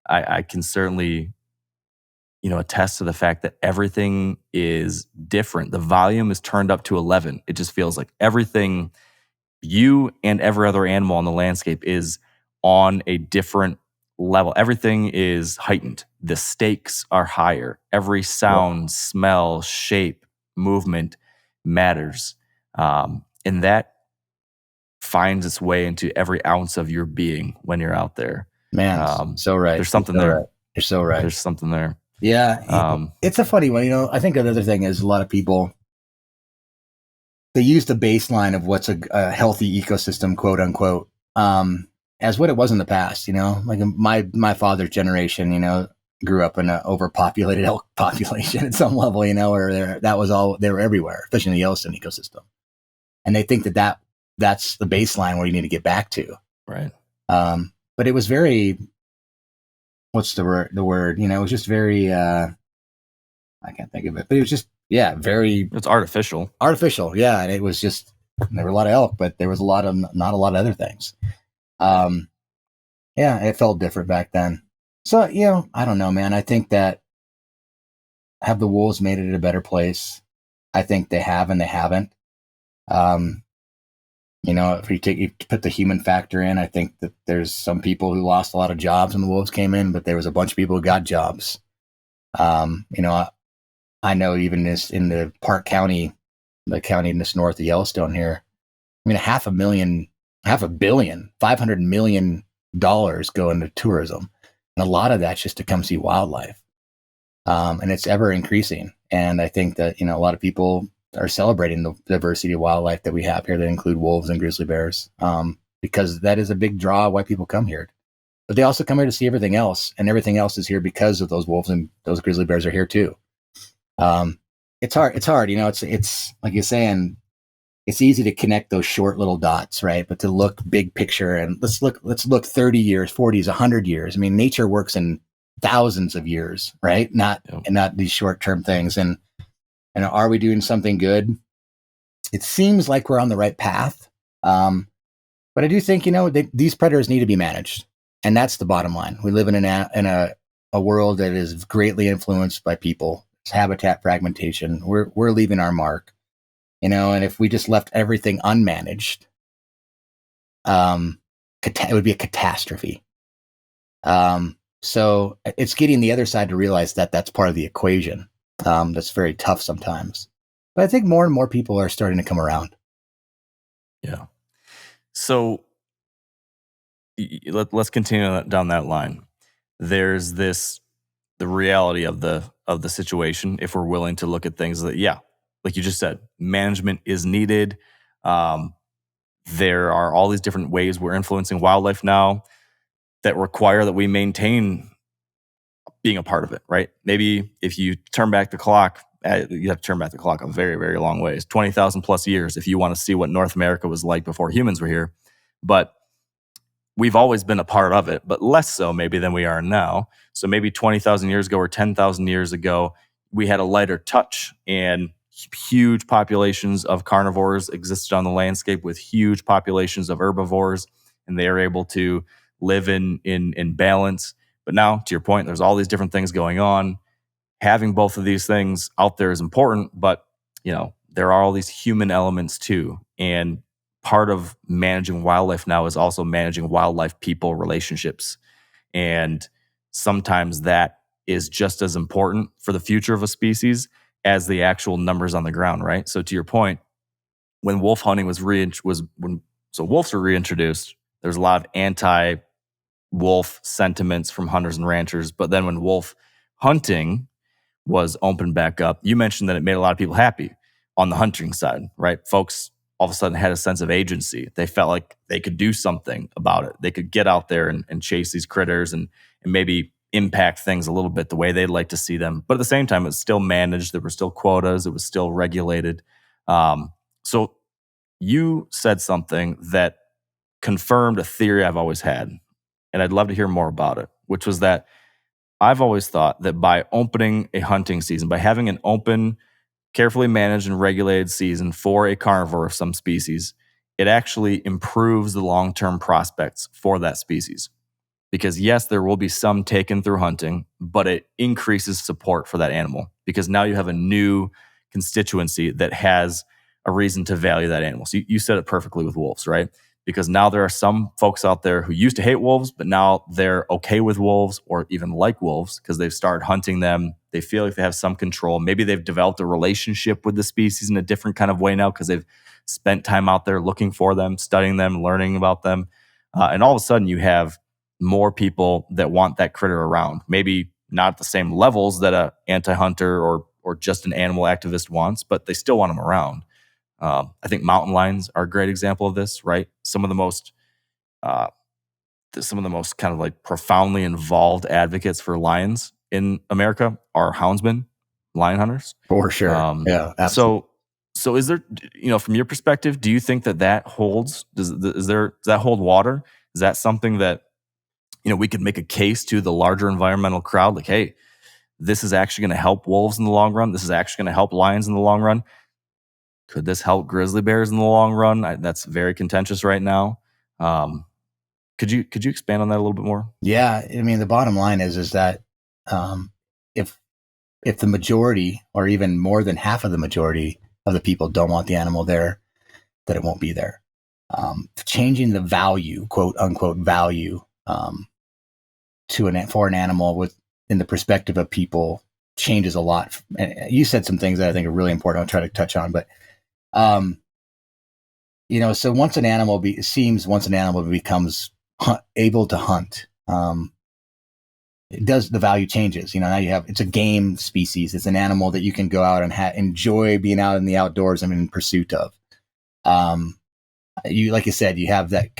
I can certainly attest to the fact that everything is different. The volume is turned up to 11. It just feels like everything, you and every other animal on the landscape, is on a different level. Everything is heightened. The stakes are higher. Every sound, smell, shape, movement matters. And that finds its way into every ounce of your being when you're out there. Man, so right. There's something there. Right. You're so right. There's something there. Yeah. It's a funny one. I think another thing is a lot of people, they use the baseline of what's a healthy ecosystem, quote unquote, as what it was in the past. Like my father's generation, grew up in an overpopulated elk population at some level, where they were everywhere, especially in the Yellowstone ecosystem. And they think that's the baseline where you need to get back to. Right. But it was very, what's the word? It was just very, I can't think of it, but it was just, very. It's artificial. Artificial, yeah. And it was just, there were a lot of elk, but there was not a lot of other things. It felt different back then. So, I don't know, man. I think that have the wolves made it a better place? I think they have and they haven't. If you put the human factor in, I think that there's some people who lost a lot of jobs when the wolves came in, but there was a bunch of people who got jobs. I know even this in the Park County, the county in this north of Yellowstone here, I mean, $500 million go into tourism. And a lot of that's just to come see wildlife. And it's ever increasing. And I think that, a lot of people are celebrating the diversity of wildlife that we have here that include wolves and grizzly bears, because that is a big draw why people come here. But they also come here to see everything else, and everything else is here because of those wolves, and those grizzly bears are here too. It's hard. It's like you're saying, it's easy to connect those short little dots, right? But to look big picture, and let's look 30 years, 40s, 100 years. I mean, nature works in thousands of years, right? Not these short-term things. And are we doing something good? It seems like we're on the right path. But I do think, these predators need to be managed. And that's the bottom line. We live in a world that is greatly influenced by people. It's habitat fragmentation. We're leaving our mark, and if we just left everything unmanaged, it would be a catastrophe. So it's getting the other side to realize that that's part of the equation. That's very tough sometimes. But I think more and more people are starting to come around. Yeah. So let's continue down that line. There's the reality of the situation, if we're willing to look at things that, like you just said, management is needed. There are all these different ways we're influencing wildlife now that require that we maintain being a part of it, right? Maybe if you turn back the clock you have to turn back the clock a very, very long ways, 20,000 plus years if you want to see what North America was like before humans were here. But we've always been a part of it, but less so maybe than we are now. So maybe 20,000 years ago or 10,000 years ago, we had a lighter touch, and huge populations of carnivores existed on the landscape with huge populations of herbivores, and they are able to live in balance. But now, to your point, there's all these different things going on. Having both of these things out there is important, but there are all these human elements too. And part of managing wildlife now is also managing wildlife people relationships. And sometimes that is just as important for the future of a species as the actual numbers on the ground, right? So to your point, when wolf hunting wolves were reintroduced, there's a lot of anti-wolf sentiments from hunters and ranchers. But then when wolf hunting was opened back up, you mentioned that it made a lot of people happy on the hunting side, right? Folks all of a sudden had a sense of agency. They felt like they could do something about it. They could get out there and chase these critters and maybe impact things a little bit the way they'd like to see them. But at the same time, it's still managed. There were still quotas. It was still regulated. So you said something that confirmed a theory I've always had, and I'd love to hear more about it, which was that I've always thought that by opening a hunting season, by having an open, carefully managed and regulated season for a carnivore of some species, it actually improves the long-term prospects for that species. Because yes, there will be some taken through hunting, but it increases support for that animal because now you have a new constituency that has a reason to value that animal. So you said it perfectly with wolves, right? Because now there are some folks out there who used to hate wolves, but now they're okay with wolves or even like wolves because they've started hunting them. They feel like they have some control. Maybe they've developed a relationship with the species in a different kind of way now because they've spent time out there looking for them, studying them, learning about them. And all of a sudden you have more people that want that critter around. Maybe not at the same levels that a anti-hunter or just an animal activist wants, but they still want them around. I think mountain lions are a great example of this, right? Some of the most kind of like profoundly involved advocates for lions in America are houndsmen, lion hunters. For sure. Yeah, absolutely. So is there, from your perspective, do you think that holds? Does that hold water? Is that something that, we could make a case to the larger environmental crowd? Like, hey, this is actually going to help wolves in the long run. This is actually going to help lions in the long run. Could this help grizzly bears in the long run? That's very contentious right now. Could you expand on that a little bit more? Yeah, I mean, the bottom line is that if the majority, or even more than half of the majority of the people don't want the animal there, that it won't be there. Changing the value, quote unquote value, for an animal in the perspective of people changes a lot. And you said some things that I think are really important. I'll try to touch on, but so once an animal becomes able to hunt, the value changes. Now it's a game species. It's an animal that you can go out and enjoy being out in the outdoors and in pursuit of. You, like you said, you have that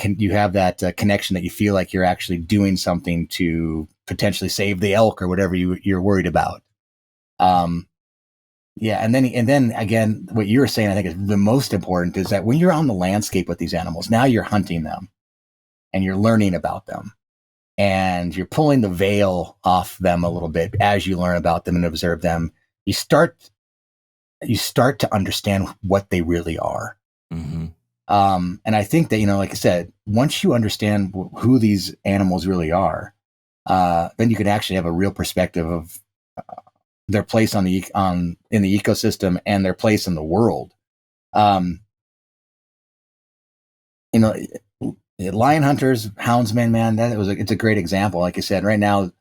connection that you feel like you're actually doing something to potentially save the elk or whatever you're worried about. Yeah. And then again, what you were saying, I think is the most important, is that when you're on the landscape with these animals, now you're hunting them and you're learning about them and you're pulling the veil off them a little bit as you learn about them and observe them. You start to understand what they really are. Mm-hmm. And I think that, like I said, once you understand who these animals really are, then you can actually have a real perspective of their place in the ecosystem and their place in the world. Lion hunters, houndsmen, man, it's a great example. Like I said, right now,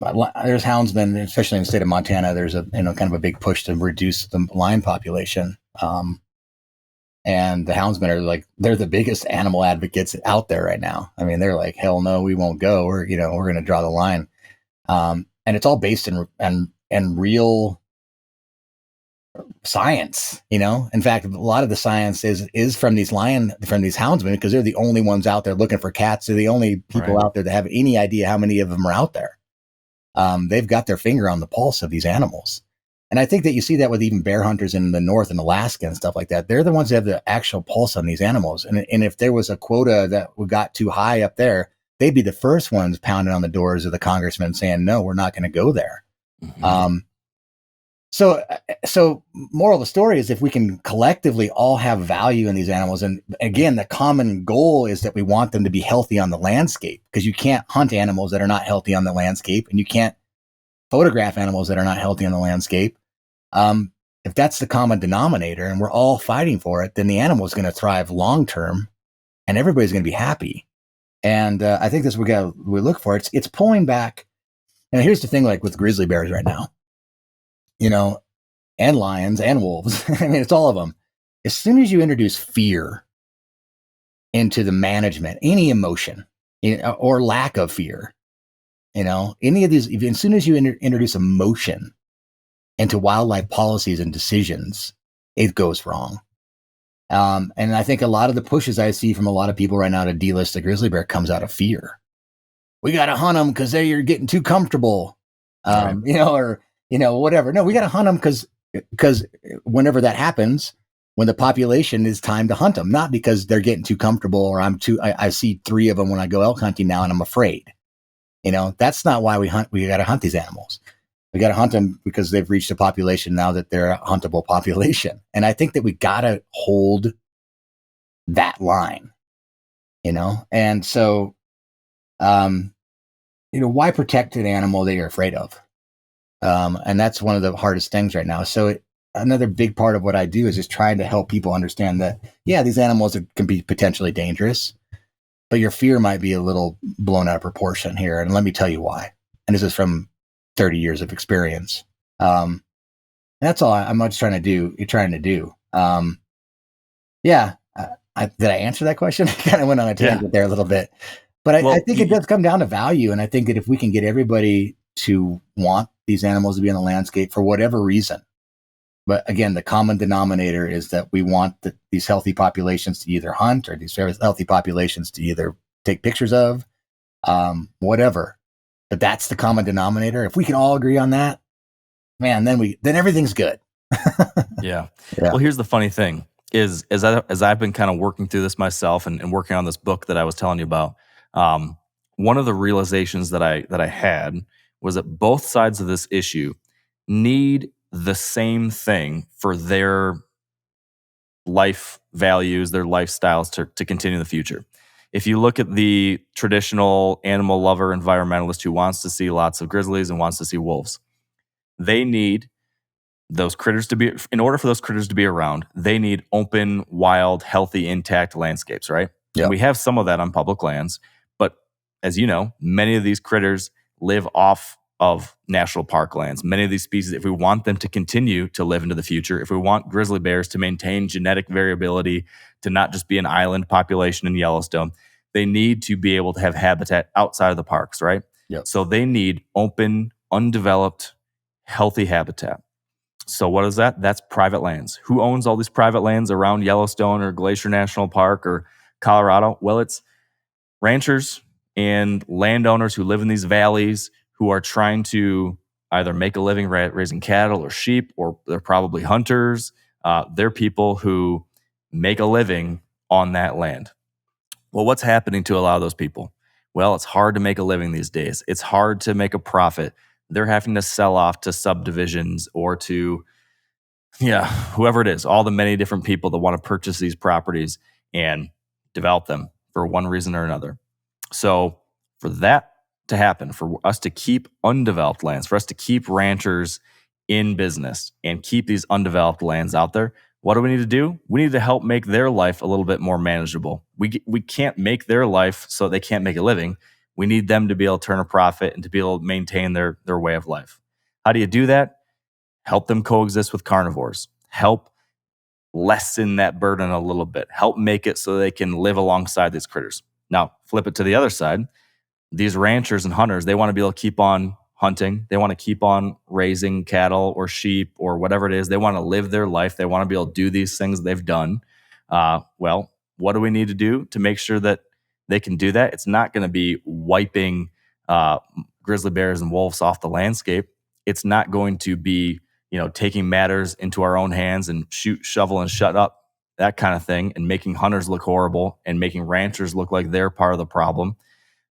there's houndsmen, especially in the state of Montana. There's a kind of a big push to reduce the lion population. And the houndsmen are they're the biggest animal advocates out there right now. I mean, they're like, hell no, we won't go. We're going to draw the line. And it's all based in real science, In fact, a lot of the science is from these houndsmen, because they're the only ones out there looking for cats. They're the only people out there that have any idea how many of them are out there. They've got their finger on the pulse of these animals. And I think that you see that with even bear hunters in the north and Alaska and stuff like that. They're the ones that have the actual pulse on these animals. And if there was a quota that got too high up there, they'd be the first ones pounding on the doors of the congressmen saying, no, we're not going to go there. Mm-hmm. So moral of the story is if we can collectively all have value in these animals, and again, the common goal is that we want them to be healthy on the landscape, because you can't hunt animals that are not healthy on the landscape, and you can't photograph animals that are not healthy on the landscape. If that's the common denominator and we're all fighting for it, then the animal is going to thrive long term, and everybody's going to be happy. And I think that's what we look for. It's pulling back. And here's the thing, like with grizzly bears right now, and lions and wolves. I mean, it's all of them. As soon as you introduce fear into the management, any emotion, or lack of fear, any of these, as soon as you introduce emotion into wildlife policies and decisions, it goes wrong. And I think a lot of the pushes I see from a lot of people right now to delist the grizzly bear comes out of fear. We got to hunt them because you're getting too comfortable, right. Or whatever. No, we got to hunt them because whenever that happens, when the population is time to hunt them, not because they're getting too comfortable or I see 3 of them when I go elk hunting now and I'm afraid. That's not why we hunt. We got to hunt these animals. We got to hunt them because they've reached a population now that they're a huntable population. And I think that we got to hold that line, and so, why protect an animal that you're afraid of? And that's one of the hardest things right now. So another big part of what I do is just trying to help people understand that, yeah, these animals can be potentially dangerous, but your fear might be a little blown out of proportion here. And let me tell you why. And this is from 30 years of experience. That's all I'm just trying to do. You're trying to do. Yeah. Did I answer that question? I kind of went on a tangent there a little bit, but I think it does come down to value. And I think that if we can get everybody to want these animals to be in the landscape for whatever reason, but again, the common denominator is that we want these healthy populations to either hunt or these healthy populations to either take pictures of, whatever. But that's the common denominator. If we can all agree on that, man, then everything's good. Yeah. Well, here's the funny thing is as I've been kind of working through this myself and working on this book that I was telling you about, one of the realizations that I had was that both sides of this issue need the same thing for their life values, their lifestyles to continue in the future. If you look at the traditional animal lover environmentalist who wants to see lots of grizzlies and wants to see wolves, they need those critters to be, in order for those critters to be around, they need open, wild, healthy, intact landscapes, right? Yep. We have some of that on public lands, but as you know, many of these critters live off of national park lands. Many of these species, if we want them to continue to live into the future, if we want grizzly bears to maintain genetic variability, to not just be an island population in Yellowstone, they need to be able to have habitat outside of the parks, right? Yep. So they need open, undeveloped, healthy habitat. So what is that? That's private lands. Who owns all these private lands around Yellowstone or Glacier National Park or Colorado? Well, it's ranchers and landowners who live in these valleys who are trying to either make a living raising cattle or sheep, or they're probably hunters. They're people who make a living on that land. Well, what's happening to a lot of those people? Well, it's hard to make a living these days. It's hard to make a profit. They're having to sell off to subdivisions or to, whoever it is, all the many different people that want to purchase these properties and develop them for one reason or another. So for that to happen, for us to keep undeveloped lands, for us to keep ranchers in business and keep these undeveloped lands out there, what do we need to do? We need to help make their life a little bit more manageable. We can't make their life so they can't make a living. We need them to be able to turn a profit and to be able to maintain their way of life. How do you do that? Help them coexist with carnivores. Help lessen that burden a little bit. Help make it so they can live alongside these critters. Now, flip it to the other side. These ranchers and hunters, they want to be able to keep on hunting. They want to keep on raising cattle or sheep or whatever it is. They want to live their life. They want to be able to do these things they've done. Well, what do we need to do to make sure that they can do that? It's not going to be wiping grizzly bears and wolves off the landscape. It's not going to be, taking matters into our own hands and shoot, shovel, and shut up, that kind of thing, and making hunters look horrible and making ranchers look like they're part of the problem.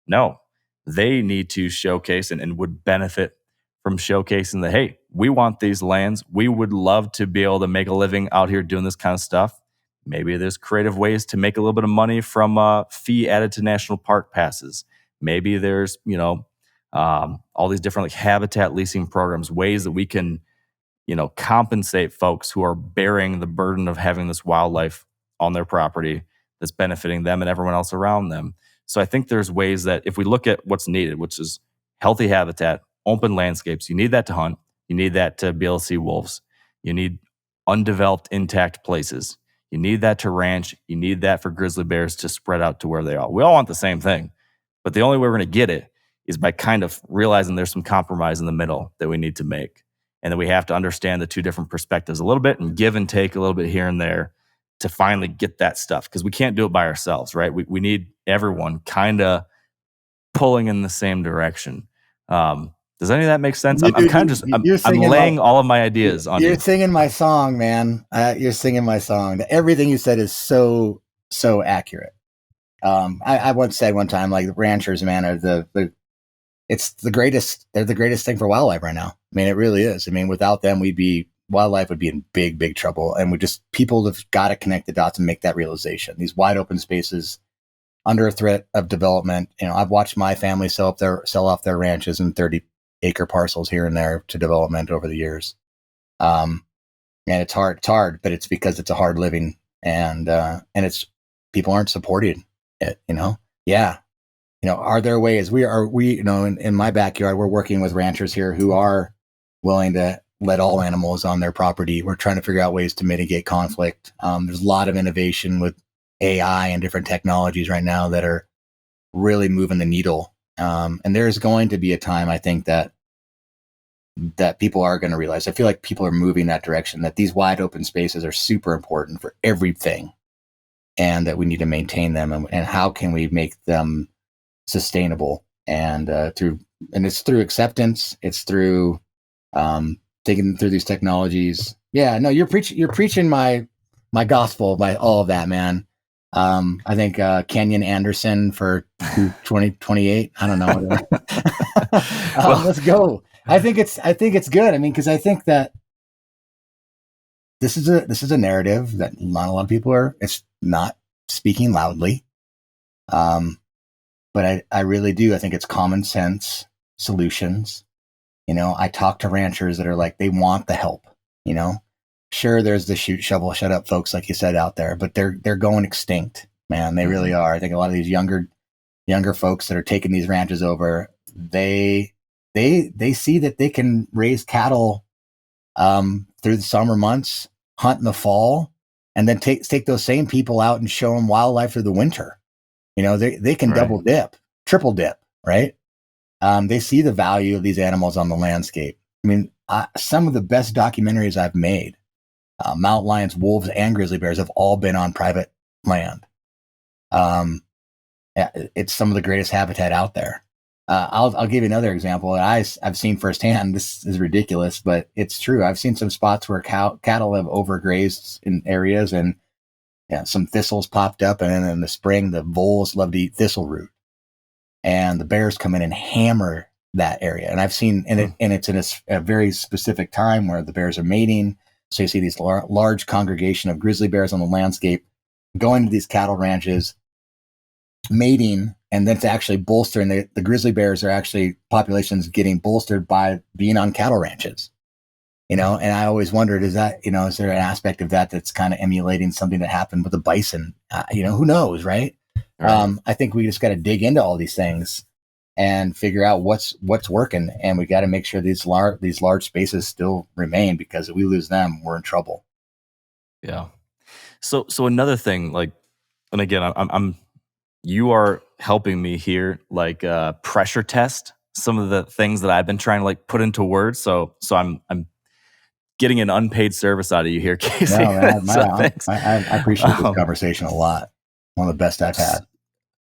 No, they need to showcase and would benefit from showcasing that, hey, we want these lands. We would love to be able to make a living out here doing this kind of stuff. Maybe there's creative ways to make a little bit of money from fee added to national park passes. Maybe there's, all these different like habitat leasing programs, ways that we can, compensate folks who are bearing the burden of having this wildlife on their property that's benefiting them and everyone else around them. So I think there's ways that if we look at what's needed, which is healthy habitat, open landscapes, you need that to hunt. You need that to be able to see wolves. You need undeveloped, intact places. You need that to ranch. You need that for grizzly bears to spread out to where they are. We all want the same thing, but the only way we're going to get it is by kind of realizing there's some compromise in the middle that we need to make. And that we have to understand the two different perspectives a little bit and give and take a little bit here and there to finally get that stuff. Because we can't do it by ourselves, right? We need everyone kind of pulling in the same direction. Does any of that make sense? I'm kind of just, I'm laying all of my ideas on you. You're singing my song, man. You're singing my song. Everything you said is so accurate. I once said one time, like, ranchers, man, are it's the greatest. They're the greatest thing for wildlife right now. I mean, it really is. I mean, without them, wildlife would be in big trouble. And people have got to connect the dots and make that realization. These wide open spaces under a threat of development. I've watched my family sell off their ranches and 30-acre parcels here and there to development over the years. And it's hard, but it's because it's a hard living, and it's people aren't supporting it. Yeah. Are there ways in my backyard, we're working with ranchers here who are willing to let all animals on their property. We're trying to figure out ways to mitigate conflict. There's a lot of innovation with AI and different technologies right now that are really moving the needle. And there's going to be a time, I think, that people are going to realize. I feel like people are moving that direction, that these wide open spaces are super important for everything, and that we need to maintain them. And how can we make them sustainable? And it's through acceptance. It's through taking them through these technologies. Yeah, no, you're preaching my gospel by all of that, man. I think Kenyon Anderson for 2028. I don't know. Let's go. I think it's good. I mean, because I think that this is a narrative that not a lot of people it's not speaking loudly. But I really do. I think it's common sense solutions. I talk to ranchers that are like, they want the help. Sure, there's the shoot, shovel, shut up folks, like you said, out there, but they're going extinct, man. They really are. I think a lot of these younger folks that are taking these ranches over, they see that they can raise cattle through the summer months, hunt in the fall, and then take those same people out and show them wildlife through the winter. They can double dip, triple dip, right? They see the value of these animals on the landscape. I mean, some of the best documentaries I've made, mountain lions, wolves, and grizzly bears have all been on private land. It's some of the greatest habitat out there. I'll give you another example that I've seen firsthand. This is ridiculous, but it's true. I've seen some spots where cattle have overgrazed in areas, and some thistles popped up, and then in the spring, the voles love to eat thistle root, and the bears come in and hammer that area. And I've seen, and it's in a very specific time where the bears are mating. So you see these large congregation of grizzly bears on the landscape going to these cattle ranches, mating, and then to actually bolster. And the grizzly bears are actually populations getting bolstered by being on cattle ranches. And I always wondered, is there an aspect of that that's kind of emulating something that happened with the bison? Who knows, right? I think we just got to dig into all these things and figure out what's working, and we got to make sure these large spaces still remain, because if we lose them, we're in trouble. Yeah. So another thing, like, and again, you are helping me here, like, pressure test some of the things that I've been trying to like put into words. So I'm getting an unpaid service out of you here, Casey. No, man, thanks. I appreciate this conversation a lot. One of the best I've had.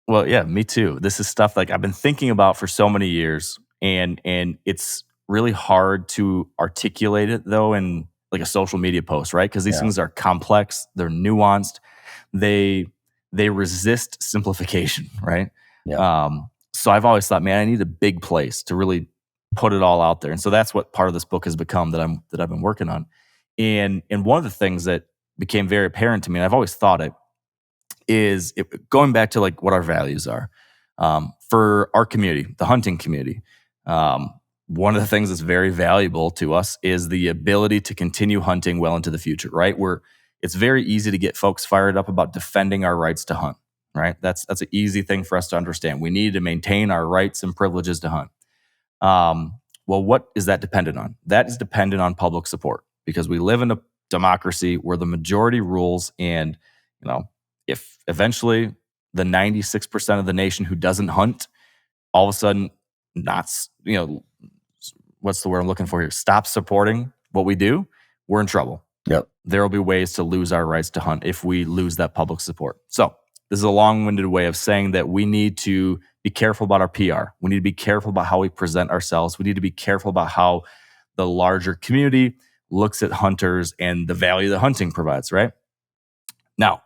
Well, yeah, me too. This is stuff like I've been thinking about for so many years, and it's really hard to articulate it though in like a social media post, right? Because these Yeah. things are complex, they're nuanced, they they resist simplification, right? Yeah. So I've always thought, man, I need a big place to really put it all out there, and so that's what part of this book has become that I've been working on. And one of the things that became very apparent to me, and I've always thought it, is going back to like what our values are for our community, the hunting community. Um, One of the things that's very valuable to us is the ability to continue hunting well into the future, right? It's very easy to get folks fired up about defending our rights to hunt, right? That's an easy thing for us to understand. We need to maintain our rights and privileges to hunt. Well, what is that dependent on? That is dependent on public support because we live in a democracy where the majority rules, and you know, if eventually the 96% of the nation who doesn't hunt all of a sudden not, what's the word I'm looking for here? Stop supporting what we do, we're in trouble. Yep. There will be ways to lose our rights to hunt if we lose that public support. So this is a long-winded way of saying that we need to be careful about our PR. We need to be careful about how we present ourselves. We need to be careful about how the larger community looks at hunters and the value that hunting provides, right? Now,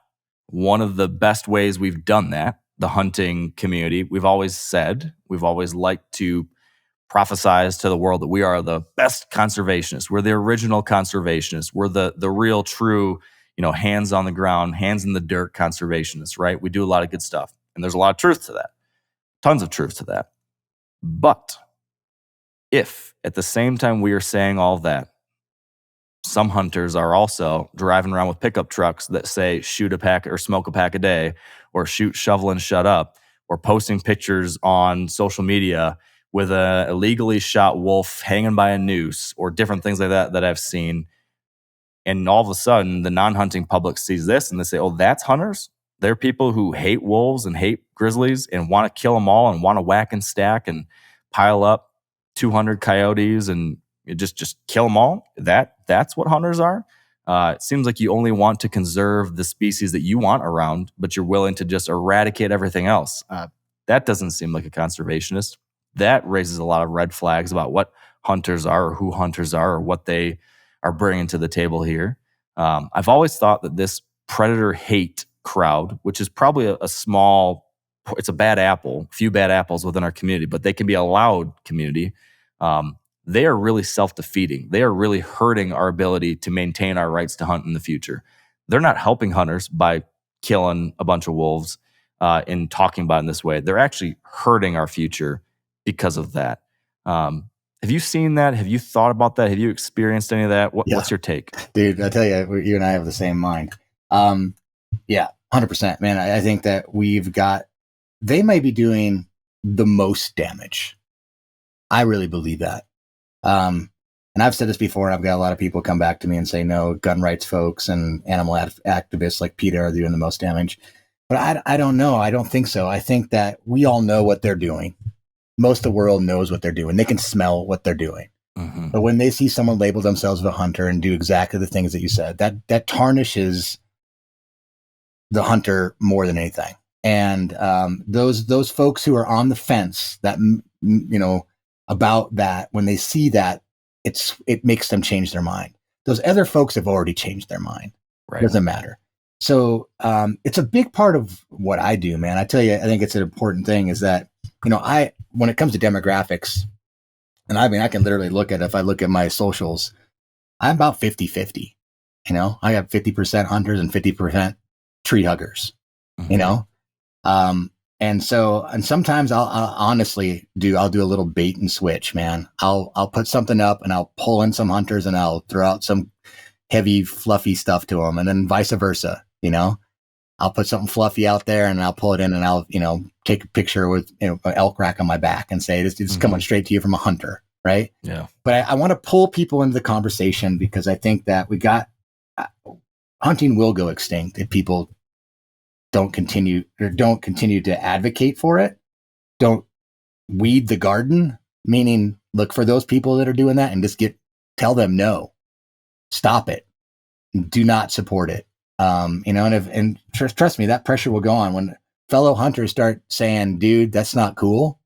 one of the best ways we've done that, the hunting community, we've always liked to prophesize to the world that we are the best conservationists. We're the original conservationists. We're the real true, hands on the ground, hands in the dirt conservationists, right? We do a lot of good stuff. And there's a lot of truth to that. Tons of truth to that. But if at the same time we are saying all that, some hunters are also driving around with pickup trucks that say shoot a pack or smoke a pack a day, or shoot, shovel, and shut up, or posting pictures on social media with a illegally shot wolf hanging by a noose, or different things like that I've seen. And all of a sudden, the non-hunting public sees this and they say, oh, that's hunters? They're people who hate wolves and hate grizzlies and want to kill them all and want to whack and stack and pile up 200 coyotes and just kill them all? That's what hunters are? It seems like you only want to conserve the species that you want around, but you're willing to just eradicate everything else. That doesn't seem like a conservationist. That raises a lot of red flags about what hunters are, or who hunters are, or what they are bringing to the table here. I've always thought that this predator hate crowd, which is probably it's a bad apple, a few bad apples within our community, but they can be a loud community. They are really self-defeating. They are really hurting our ability to maintain our rights to hunt in the future. They're not helping hunters by killing a bunch of wolves and talking about it in this way. They're actually hurting our future because of that. Have you seen that? Have you thought about that? Have you experienced any of that? What's your take? Dude, I tell you, you and I have the same mind. Yeah, 100%, man. I think that they may be doing the most damage. I really believe that. And I've said this before, and I've got a lot of people come back to me and say, no, gun rights folks and animal activists like PETA are doing the most damage. But I don't know. I don't think so. I think that we all know what they're doing. Most of the world knows what they're doing. They can smell what they're doing. Mm-hmm. But when they see someone label themselves a hunter and do exactly the things that you said, that tarnishes the hunter more than anything. And those folks who are on the fence that about that, when they see that, it makes them change their mind. Those other folks have already changed their mind. Right. It doesn't matter. So it's a big part of what I do, man. I tell you, I think it's an important thing is that, when it comes to demographics, and I mean, I can literally if I look at my socials, I'm about 50-50. I have 50% hunters and 50% tree huggers, mm-hmm. And sometimes I'll honestly I'll do a little bait and switch, man. I'll put something up and I'll pull in some hunters and I'll throw out some heavy, fluffy stuff to them, and then vice versa. I'll put something fluffy out there and I'll pull it in and I'll, take a picture with an elk rack on my back and say, it's mm-hmm. coming straight to you from a hunter. Right. Yeah. But I want to pull people into the conversation because I think that hunting will go extinct if people don't continue to advocate for it. Don't weed the garden, meaning look for those people that are doing that and just tell them no, stop it, do not support it. And trust me, that pressure will go on when fellow hunters start saying, dude, that's not cool.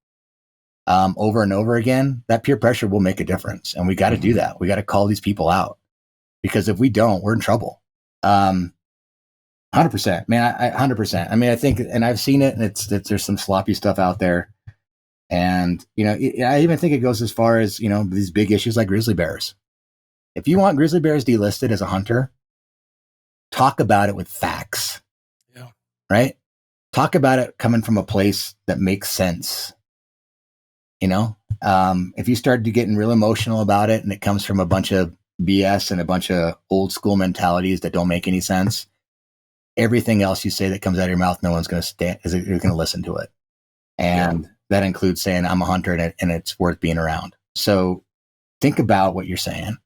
over and over again, that peer pressure will make a difference. And we got to do that. We got to call these people out, because if we don't, we're in trouble. 100%, man. 100%. I mean, I think, and I've seen it, and there's some sloppy stuff out there. And, I even think it goes as far as, these big issues like grizzly bears. If you want grizzly bears delisted as a hunter, talk about it with facts. Yeah. Right? Talk about it coming from a place that makes sense. If you start to getting real emotional about it and it comes from a bunch of BS and a bunch of old school mentalities that don't make any sense, everything else you say that comes out of your mouth, no one's going to listen to it. And that includes saying I'm a hunter and it's worth being around. So think about what you're saying.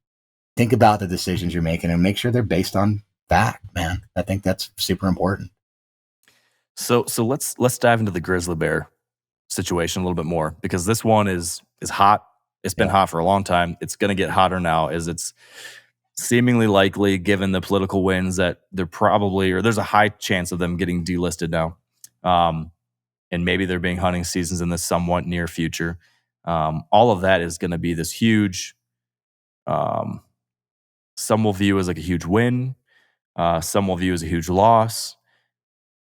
Think about the decisions you're making and make sure they're based on fact, man. I think that's super important. So let's dive into the grizzly bear situation a little bit more, because this one is hot. It's been hot for a long time. It's going to get hotter now, as it's seemingly likely, given the political winds, that there's a high chance of them getting delisted now. And maybe there being hunting seasons in the somewhat near future. All of that is going to be this huge, some will view as like a huge win. Some will view as a huge loss.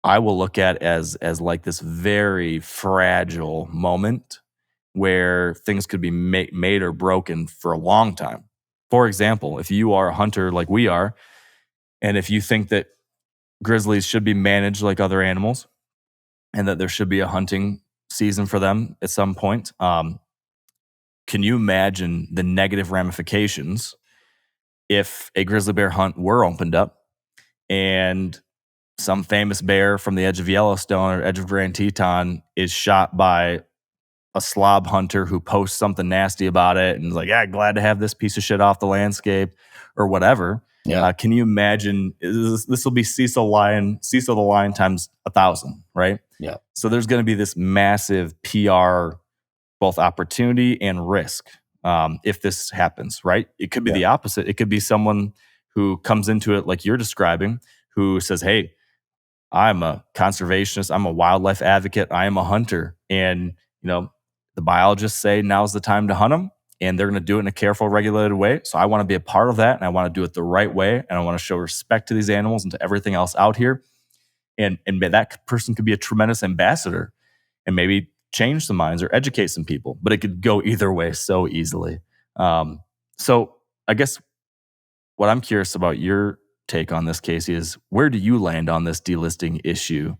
I will look at as like this very fragile moment where things could be made or broken for a long time. For example, if you are a hunter like we are, and if you think that grizzlies should be managed like other animals, and that there should be a hunting season for them at some point, can you imagine the negative ramifications if a grizzly bear hunt were opened up and some famous bear from the edge of Yellowstone or edge of Grand Teton is shot by a slob hunter who posts something nasty about it and is like, yeah, glad to have this piece of shit off the landscape or whatever. Yeah. Can you imagine this will be Cecil the Lion times 1,000, right? Yeah. So there's going to be this massive PR, both opportunity and risk, if this happens, right? It could be the opposite. It could be someone who comes into it like you're describing, who says, hey, I'm a conservationist, I'm a wildlife advocate, I am a hunter. And, the biologists say now's the time to hunt them, and they're going to do it in a careful, regulated way. So I want to be a part of that, and I want to do it the right way, and I want to show respect to these animals and to everything else out here. And that person could be a tremendous ambassador and maybe change some minds or educate some people, but it could go either way so easily. So I guess what I'm curious about your take on this, Casey, is where do you land on this delisting issue?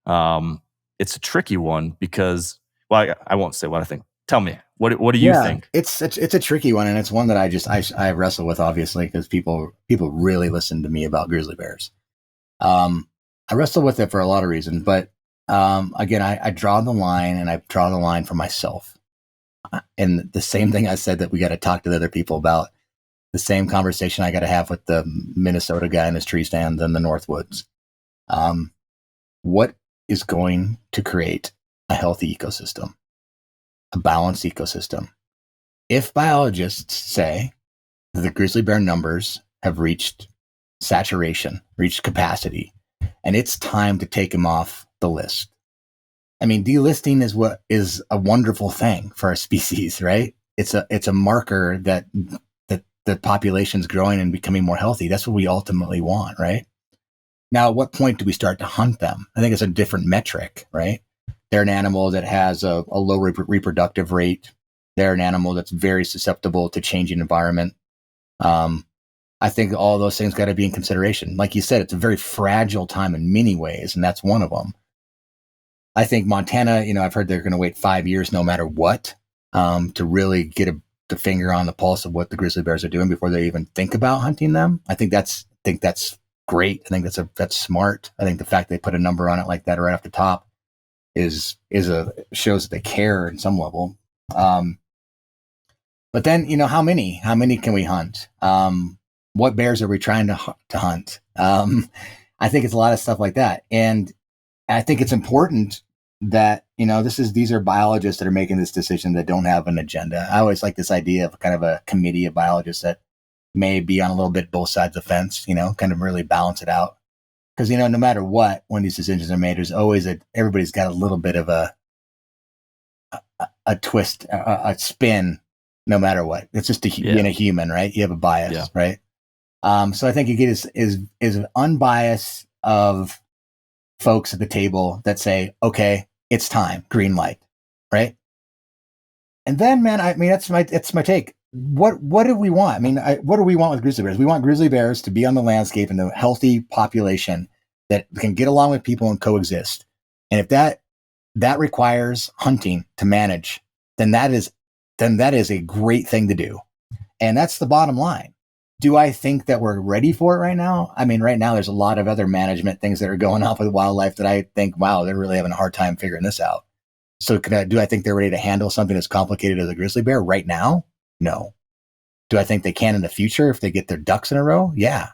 It's a tricky one because, well, I won't say what I think. Tell me, what do you think? It's a tricky one, and it's one that I wrestle with, obviously, because people really listen to me about grizzly bears. I wrestle with it for a lot of reasons, but again, I draw the line, and I draw the line for myself. And the same thing I said that we got to talk to the other people about, the same conversation I got to have with the Minnesota guy in his tree stand in the Northwoods. What is going to create a healthy ecosystem, a balanced ecosystem? If biologists say that the grizzly bear numbers have reached saturation, reached capacity, and it's time to take them off the list. I mean, delisting is a wonderful thing for our species, right? It's a marker that the population's growing and becoming more healthy. That's what we ultimately want, right? Now, at what point do we start to hunt them? I think it's a different metric, right? They're an animal that has a low reproductive rate. They're an animal that's very susceptible to changing environment. I think all those things got to be in consideration. Like you said, it's a very fragile time in many ways, and that's one of them. I think Montana, I've heard they're going to wait 5 years no matter what to really get the finger on the pulse of what the grizzly bears are doing before they even think about hunting them. I think that's great. I think that's smart. I think the fact they put a number on it like that right off the top shows that they care in some level. But then, how many can we hunt? What bears are we trying to hunt? I think it's a lot of stuff like that. And I think it's important that, these are biologists that are making this decision that don't have an agenda. I always like this idea of kind of a committee of biologists that may be on a little bit both sides of the fence, kind of really balance it out. Because, no matter what, when these decisions are made, there's always everybody's got a little bit of a twist, a spin, no matter what. It's just being a human, right? You have a bias, right? So I think you get is an unbiased of folks at the table that say, okay, it's time, green light, right? And then, man, I mean, that's my take. What do we want? I mean, what do we want with grizzly bears? We want grizzly bears to be on the landscape in a healthy population that can get along with people and coexist. And if that requires hunting to manage, then that is a great thing to do. And that's the bottom line. Do I think that we're ready for it right now? I mean, right now there's a lot of other management things that are going on with wildlife that I think, wow, they're really having a hard time figuring this out. So do I think they're ready to handle something as complicated as a grizzly bear right now? No. Do I think they can in the future if they get their ducks in a row? Yeah.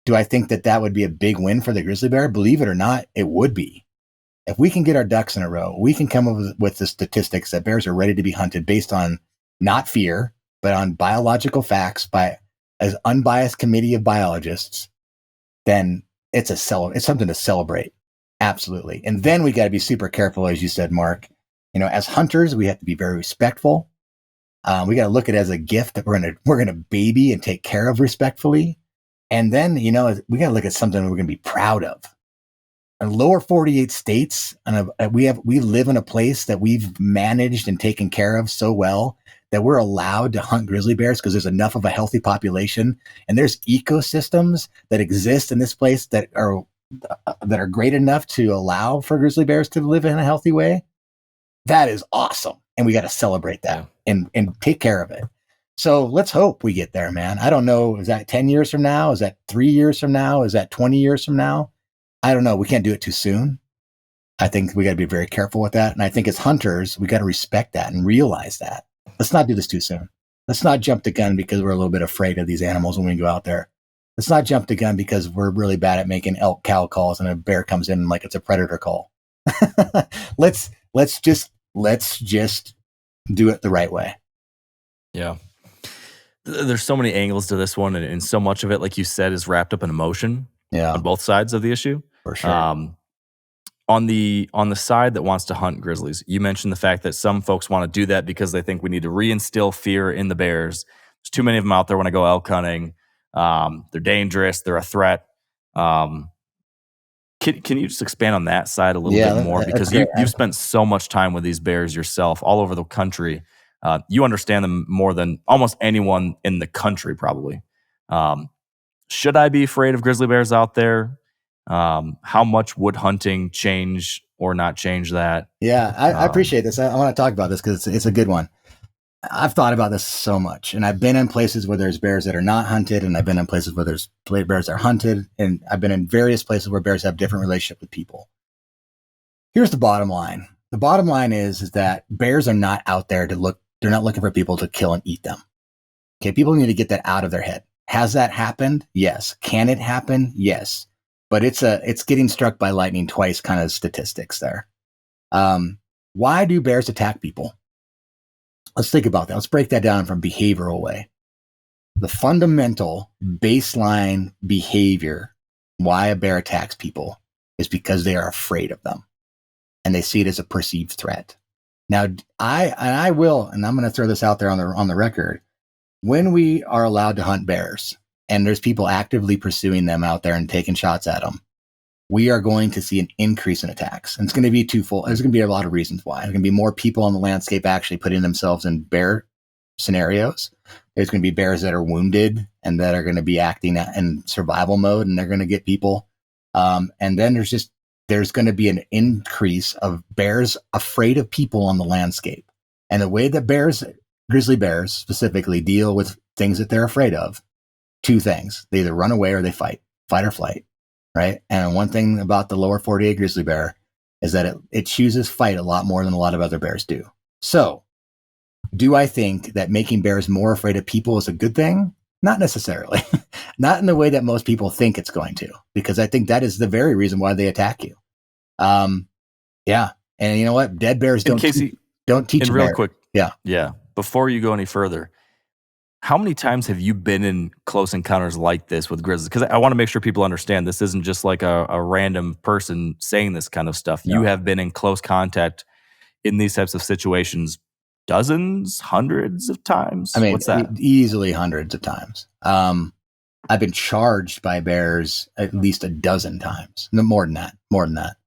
Do I think that would be a big win for the grizzly bear? Believe it or not, it would be. If we can get our ducks in a row, we can come up with the statistics that bears are ready to be hunted based on not fear, but on biological facts by an unbiased committee of biologists, then it's something to celebrate. Absolutely. And then we got to be super careful, as you said, Mark. As hunters, we have to be very respectful. We got to look at it as a gift that we're gonna baby and take care of respectfully. And then, we got to look at something we're gonna be proud of. In lower 48 states, and we live in a place that we've managed and taken care of so well that we're allowed to hunt grizzly bears because there's enough of a healthy population, and there's ecosystems that exist in this place that are great enough to allow for grizzly bears to live in a healthy way. That is awesome. And we got to celebrate that and take care of it. So let's hope we get there, man. I don't know. Is that 10 years from now? Is that 3 years from now? Is that 20 years from now? I don't know. We can't do it too soon. I think we got to be very careful with that. And I think as hunters, we got to respect that and realize that. Let's not do this too soon. Let's not jump the gun because we're a little bit afraid of these animals when we go out there. Let's not jump the gun because we're really bad at making elk cow calls and a bear comes in like it's a predator call. Let's just do it the right way. Yeah. There's so many angles to this one, and so much of it, like you said, is wrapped up in emotion on both sides of the issue. For sure. On the side that wants to hunt grizzlies, you mentioned the fact that some folks want to do that because they think we need to reinstill fear in the bears. There's too many of them out there when I go elk hunting. They're dangerous. They're a threat. Can you just expand on that side a little bit more? Because you've spent so much time with these bears yourself all over the country. You understand them more than almost anyone in the country, probably. Should I be afraid of grizzly bears out there? How much would hunting change or not change that? Yeah, I appreciate this. I want to talk about this because it's a good one. I've thought about this so much, and I've been in places where there's bears that are not hunted, and I've been in places where there's bears that are hunted, and I've been in various places where bears have different relationship with people. Here's the bottom line. The bottom line is that bears are not out there to look. They're not looking for people to kill and eat them. Okay, people need to get that out of their head. Has that happened? Yes. Can it happen? Yes. But it's getting struck by lightning twice kind of statistics there. Why do bears attack people? Let's think about that. Let's break that down from behavioral way. The fundamental baseline behavior why a bear attacks people is because they are afraid of them and they see it as a perceived threat. Now, I'm going to throw this out there on the record. When we are allowed to hunt bears and there's people actively pursuing them out there and taking shots at them, we are going to see an increase in attacks. And it's going to be twofold. There's going to be a lot of reasons why. There's going to be more people on the landscape actually putting themselves in bear scenarios. There's going to be bears that are wounded and that are going to be acting in survival mode, and they're going to get people. And then there's going to be an increase of bears afraid of people on the landscape. And the way that grizzly bears specifically, deal with things that they're afraid of, two things. They either run away or they fight or flight. Right. And one thing about the lower 48 grizzly bear is that it chooses fight a lot more than a lot of other bears do. So do I think that making bears more afraid of people is a good thing? Not necessarily. Not in the way that most people think it's going to, because I think that is the very reason why they attack you. Yeah. And you know what? Dead bears don't teach a real bear. Quick. Yeah. Yeah. Before you go any further, how many times have you been in close encounters like this with grizzlies? Because I want to make sure people understand this isn't just like a random person saying this kind of stuff. No. You have been in close contact in these types of situations dozens, hundreds of times? I mean, What's that? easily hundreds of times. I've been charged by bears at least a dozen times. No, more than that.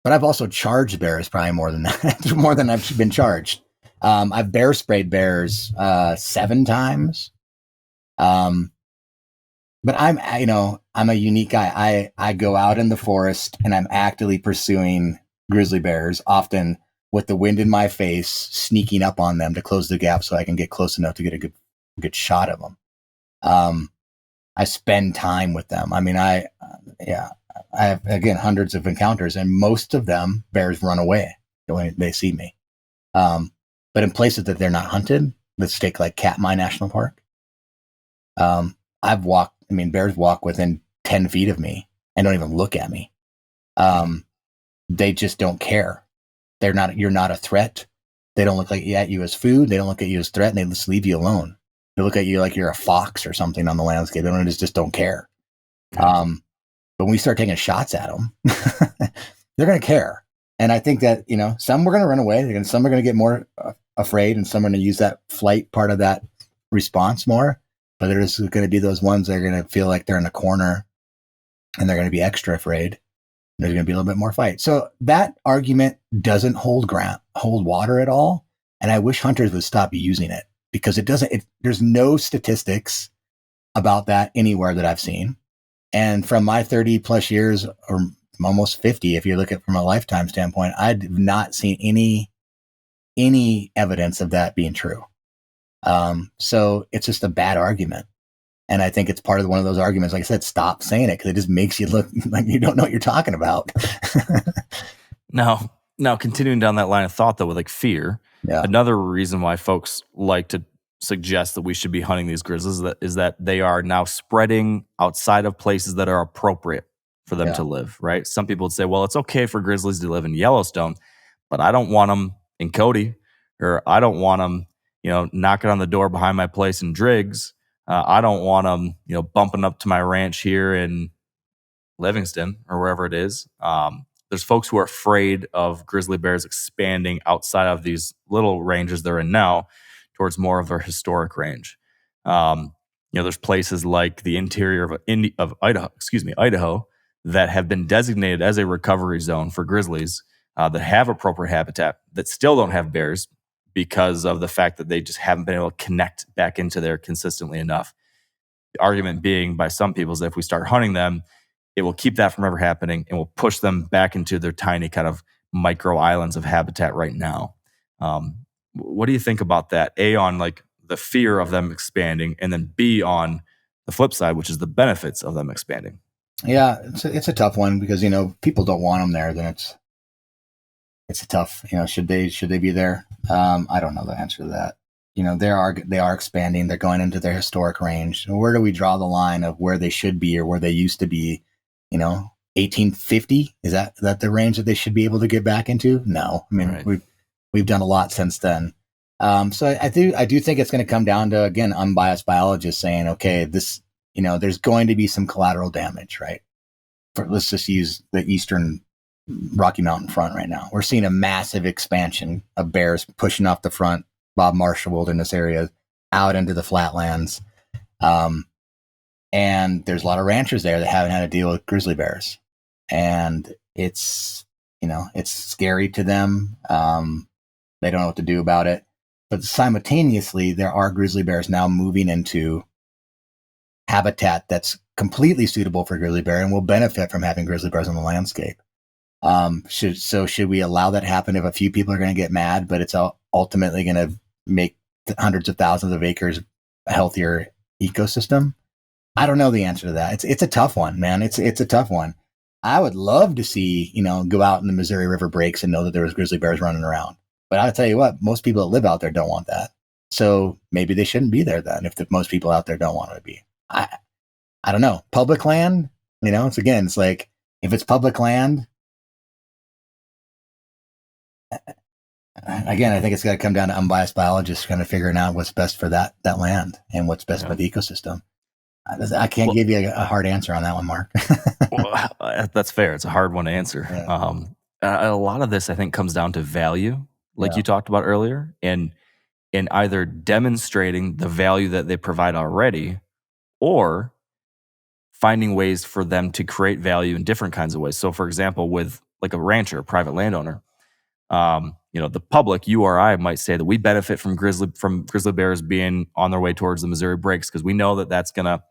But I've also charged bears probably more than that, more than I've been charged. I've bear sprayed bears 7 times. But I'm a unique guy. I go out in the forest and I'm actively pursuing grizzly bears, often with the wind in my face, sneaking up on them to close the gap so I can get close enough to get a good shot of them. I spend time with them. I mean, I have, again, hundreds of encounters, and most of them bears run away when they see me. But in places that they're not hunted, let's take like Katmai National Park. Bears walk within 10 feet of me and don't even look at me. They just don't care. You're not a threat. They don't look at you as food. They don't look at you as threat, and they just leave you alone. They look at you like you're a fox or something on the landscape. They just don't care. But when we start taking shots at them, they're going to care. And I think that, some are going to run away. Some are going to get more afraid, and some are going to use that flight part of that response more. But there's going to be those ones that are going to feel like they're in a corner, and they're going to be extra afraid. There's going to be a little bit more fight. So that argument doesn't hold water at all. And I wish hunters would stop using it, because there's no statistics about that anywhere that I've seen. And from my 30 plus years, or almost 50, if you look at it from a lifetime standpoint, I've not seen any evidence of that being true. So it's just a bad argument. And I think it's part of one of those arguments. Like I said, stop saying it, because it just makes you look like you don't know what you're talking about. Now, continuing down that line of thought, though, with like fear, another reason why folks like to suggest that we should be hunting these grizzlies is that they are now spreading outside of places that are appropriate for them to live, right? Some people would say, well, it's okay for grizzlies to live in Yellowstone, but I don't want them in Cody, or I don't want them, knocking on the door behind my place in Driggs. I don't want them, bumping up to my ranch here in Livingston or wherever it is. There's folks who are afraid of grizzly bears expanding outside of these little ranges they're in now towards more of their historic range. There's places like the interior of Idaho, that have been designated as a recovery zone for grizzlies that have appropriate habitat that still don't have bears, because of the fact that they just haven't been able to connect back into there consistently enough. The argument being by some people is that if we start hunting them, it will keep that from ever happening, and will push them back into their tiny kind of micro islands of habitat right now. What do you think about that? A, on like the fear of them expanding, and then B, on the flip side, which is the benefits of them expanding. Yeah, it's a tough one, because people don't want them there. Then it's a tough. Should they be there? I don't know the answer to that. They are expanding. They're going into their historic range. Where do we draw the line of where they should be or where they used to be? 1850, is that the range that they should be able to get back into? No, I mean, right. We've done a lot since then. So I do think it's going to come down to, again, unbiased biologists saying, okay, this, there's going to be some collateral damage, right? Let's just use the eastern Rocky Mountain front right now. We're seeing a massive expansion of bears pushing off the front Bob Marshall Wilderness area out into the flatlands. And there's a lot of ranchers there that haven't had to deal with grizzly bears. And it's scary to them. They don't know what to do about it. But simultaneously, there are grizzly bears now moving into habitat that's completely suitable for grizzly bear and will benefit from having grizzly bears on the landscape. Should we allow that happen if a few people are going to get mad, but it's ultimately going to make hundreds of thousands of acres a healthier ecosystem? I don't know the answer to that. It's a tough one, man. It's a tough one. I would love to see, go out in the Missouri River breaks and know that there was grizzly bears running around. But I'll tell you what, most people that live out there don't want that. So maybe they shouldn't be there then, if most people out there don't want to be. I don't know. Public land, it's like, if it's public land, again, I think it's got to come down to unbiased biologists kind of figuring out what's best for that land and what's best for the ecosystem. I can't give you a hard answer on that one, Mark. Well, that's fair. It's a hard one to answer. Yeah. a lot of this, I think, comes down to value, like you talked about earlier, and in either demonstrating the value that they provide already, or finding ways for them to create value in different kinds of ways. So, for example, with like a rancher, a private landowner, the public, you or I, might say that we benefit from grizzly bears being on their way towards the Missouri Breaks because we know that that's going to,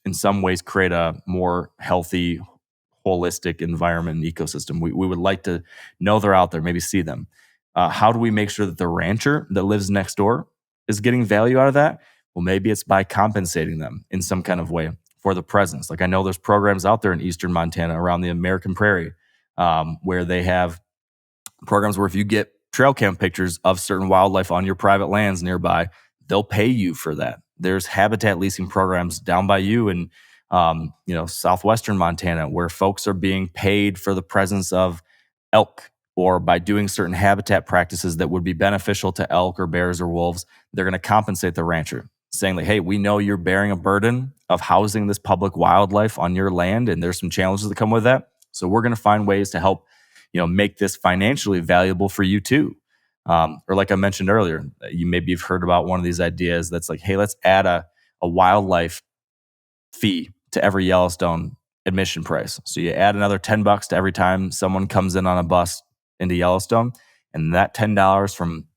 in some ways create a more healthy, holistic environment and ecosystem. We would like to know they're out there, maybe see them. How do we make sure that the rancher that lives next door is getting value out of that? Well, maybe it's by compensating them in some kind of way for the presence. Like I know there's programs out there in eastern Montana around the American Prairie where they have programs where if you get trail cam pictures of certain wildlife on your private lands nearby, they'll pay you for that. There's habitat leasing programs down by you in southwestern Montana where folks are being paid for the presence of elk, or by doing certain habitat practices that would be beneficial to elk or bears or wolves. They're going to compensate the rancher, saying like, hey, we know you're bearing a burden of housing this public wildlife on your land, and there's some challenges that come with that. So we're going to find ways to help make this financially valuable for you too. Or like I mentioned earlier, you've heard about one of these ideas that's like, hey, let's add a wildlife fee to every Yellowstone admission price. So you add another $10 to every time someone comes in on a bus into Yellowstone, and that $10 from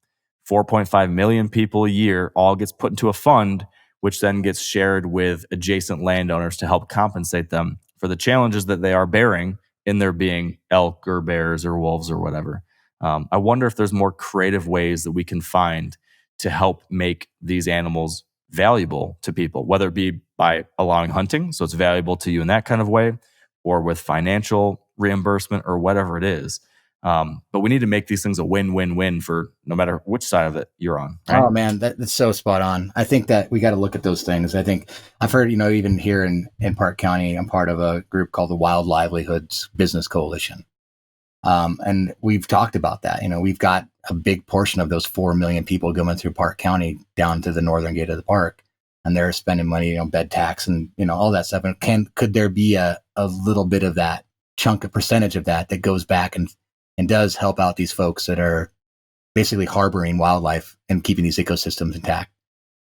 4.5 million people a year all gets put into a fund, which then gets shared with adjacent landowners to help compensate them for the challenges that they are bearing in there being elk or bears or wolves or whatever. I wonder if there's more creative ways that we can find to help make these animals valuable to people, whether it be by allowing hunting, so it's valuable to you in that kind of way, or with financial reimbursement or whatever it is. But we need to make these things a win-win-win for no matter which side of it you're on. Right? Oh man, that's so spot on. I think that we got to look at those things. I think I've heard, even here in Park County, I'm part of a group called the Wild Livelihoods Business Coalition. And we've talked about that. We've got a big portion of those 4 million people going through Park County down to the northern gate of the park, and they're spending money, bed tax and, all that stuff. And could there be a little bit of that chunk, a percentage of that goes back and does help out these folks that are basically harboring wildlife and keeping these ecosystems intact?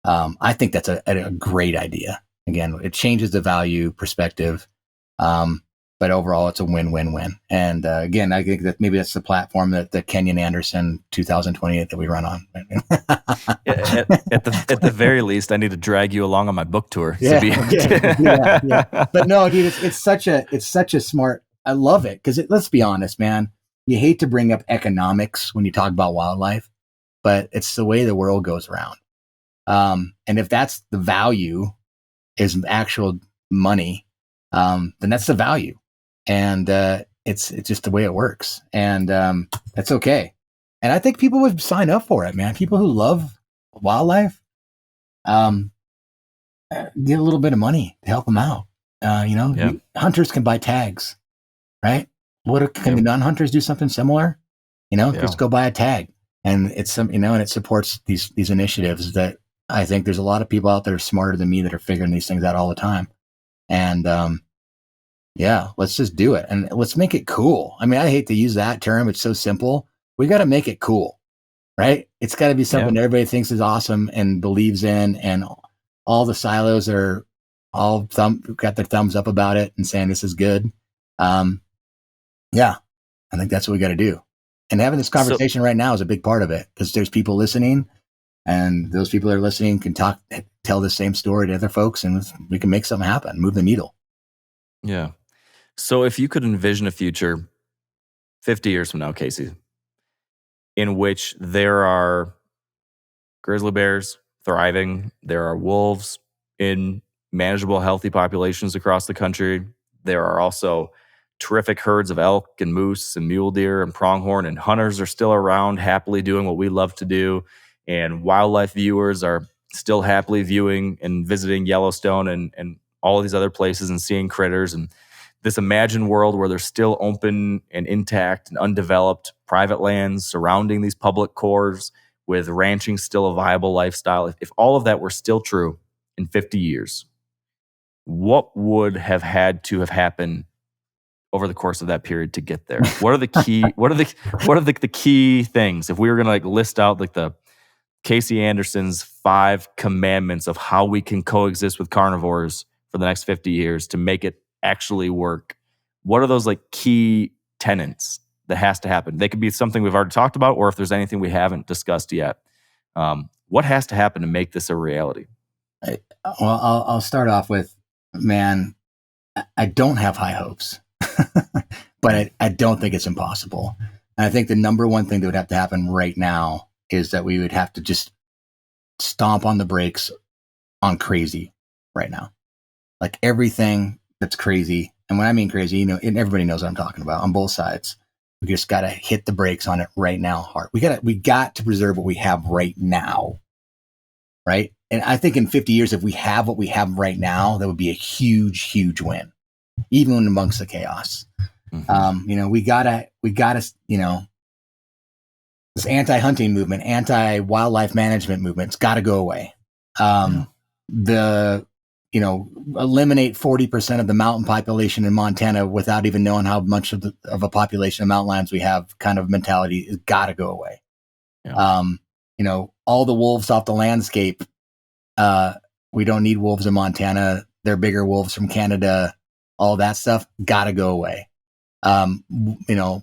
I think that's a great idea. Again, it changes the value perspective. But overall, it's a win-win-win. And again, I think that maybe that's the platform that the Kenyon Anderson 2028 that we run on. at the very least, I need to drag you along on my book tour. Yeah. But no, dude, it's such a smart. I love it because let's be honest, man. You hate to bring up economics when you talk about wildlife, but it's the way the world goes around. And if that's the value is actual money, then that's the value. And it's just the way it works. And that's okay. And I think people would sign up for it, man. People who love wildlife, get a little bit of money to help them out. Hunters can buy tags, right? Can the non-hunters do something similar? Just go buy a tag. And it's and it supports these initiatives that I think there's a lot of people out there smarter than me that are figuring these things out all the time. And let's just do it. And let's make it cool. I mean, I hate to use that term. It's so simple. We got to make it cool, right? It's got to be something everybody thinks is awesome and believes in. And all the silos are all got their thumbs up about it and saying this is good. I think that's what we got to do. And having this conversation right now is a big part of it because there's people listening, and those people that are listening can tell the same story to other folks, and we can make something happen, move the needle. Yeah. So if you could envision a future 50 years from now, Casey, in which there are grizzly bears thriving, there are wolves in manageable, healthy populations across the country, there are also terrific herds of elk and moose and mule deer and pronghorn, and hunters are still around happily doing what we love to do, and wildlife viewers are still happily viewing and visiting Yellowstone and all of these other places and seeing critters, and this imagined world where there's still open and intact and undeveloped private lands surrounding these public cores with ranching still a viable lifestyle. If all of that were still true in 50 years, what would have had to have happened over the course of that period to get there? What are the key? What are the key things? If we were gonna like list out like the Casey Anderson's 5 commandments of how we can coexist with carnivores for the next 50 years to make it actually work, what are those like key tenets that has to happen? They could be something we've already talked about, or if there's anything we haven't discussed yet. What has to happen to make this a reality? I'll start off with, man, I don't have high hopes, but I don't think it's impossible. And I think the number one thing that would have to happen right now is that we would have to just stomp on the brakes on crazy right now. Like everything that's crazy. And when I mean crazy, and everybody knows what I'm talking about on both sides. We just got to hit the brakes on it right now hard. We got to preserve what we have right now. Right. And I think in 50 years, if we have what we have right now, that would be a huge, huge win, even amongst the chaos. Mm-hmm. We gotta, this anti-hunting movement, anti-wildlife management movement, it's got to go away. Eliminate 40% of the mountain population in Montana without even knowing how much of a population of mountain lions we have kind of mentality has got to go away. Yeah. All the wolves off the landscape. We don't need wolves in Montana. They're bigger wolves from Canada. All that stuff got to go away.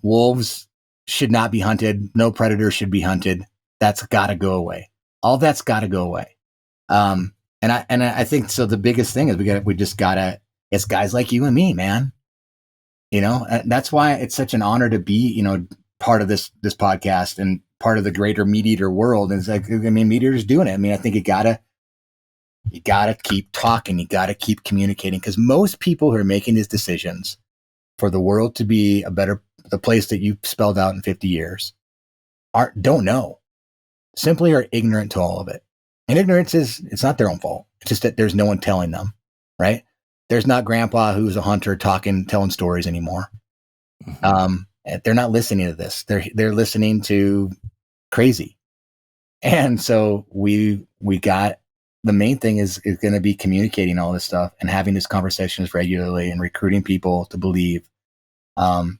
Wolves should not be hunted. No predator should be hunted. That's got to go away. All that's got to go away. And I think so. The biggest thing is we just gotta. It's guys like you and me, man. That's why it's such an honor to be, part of this podcast and part of the greater MeatEater world. And it's like, MeatEater's doing it. I think you gotta keep talking. You gotta keep communicating, because most people who are making these decisions for the world to be the place that you spelled out in 50 years, don't know, simply are ignorant to all of it. And ignorance it's not their own fault. It's just that there's no one telling them, right? There's not grandpa who's a hunter telling stories anymore. Mm-hmm. They're not listening to this. They're listening to crazy. And so we got, the main thing is going to be communicating all this stuff and having these conversations regularly and recruiting people to believe. And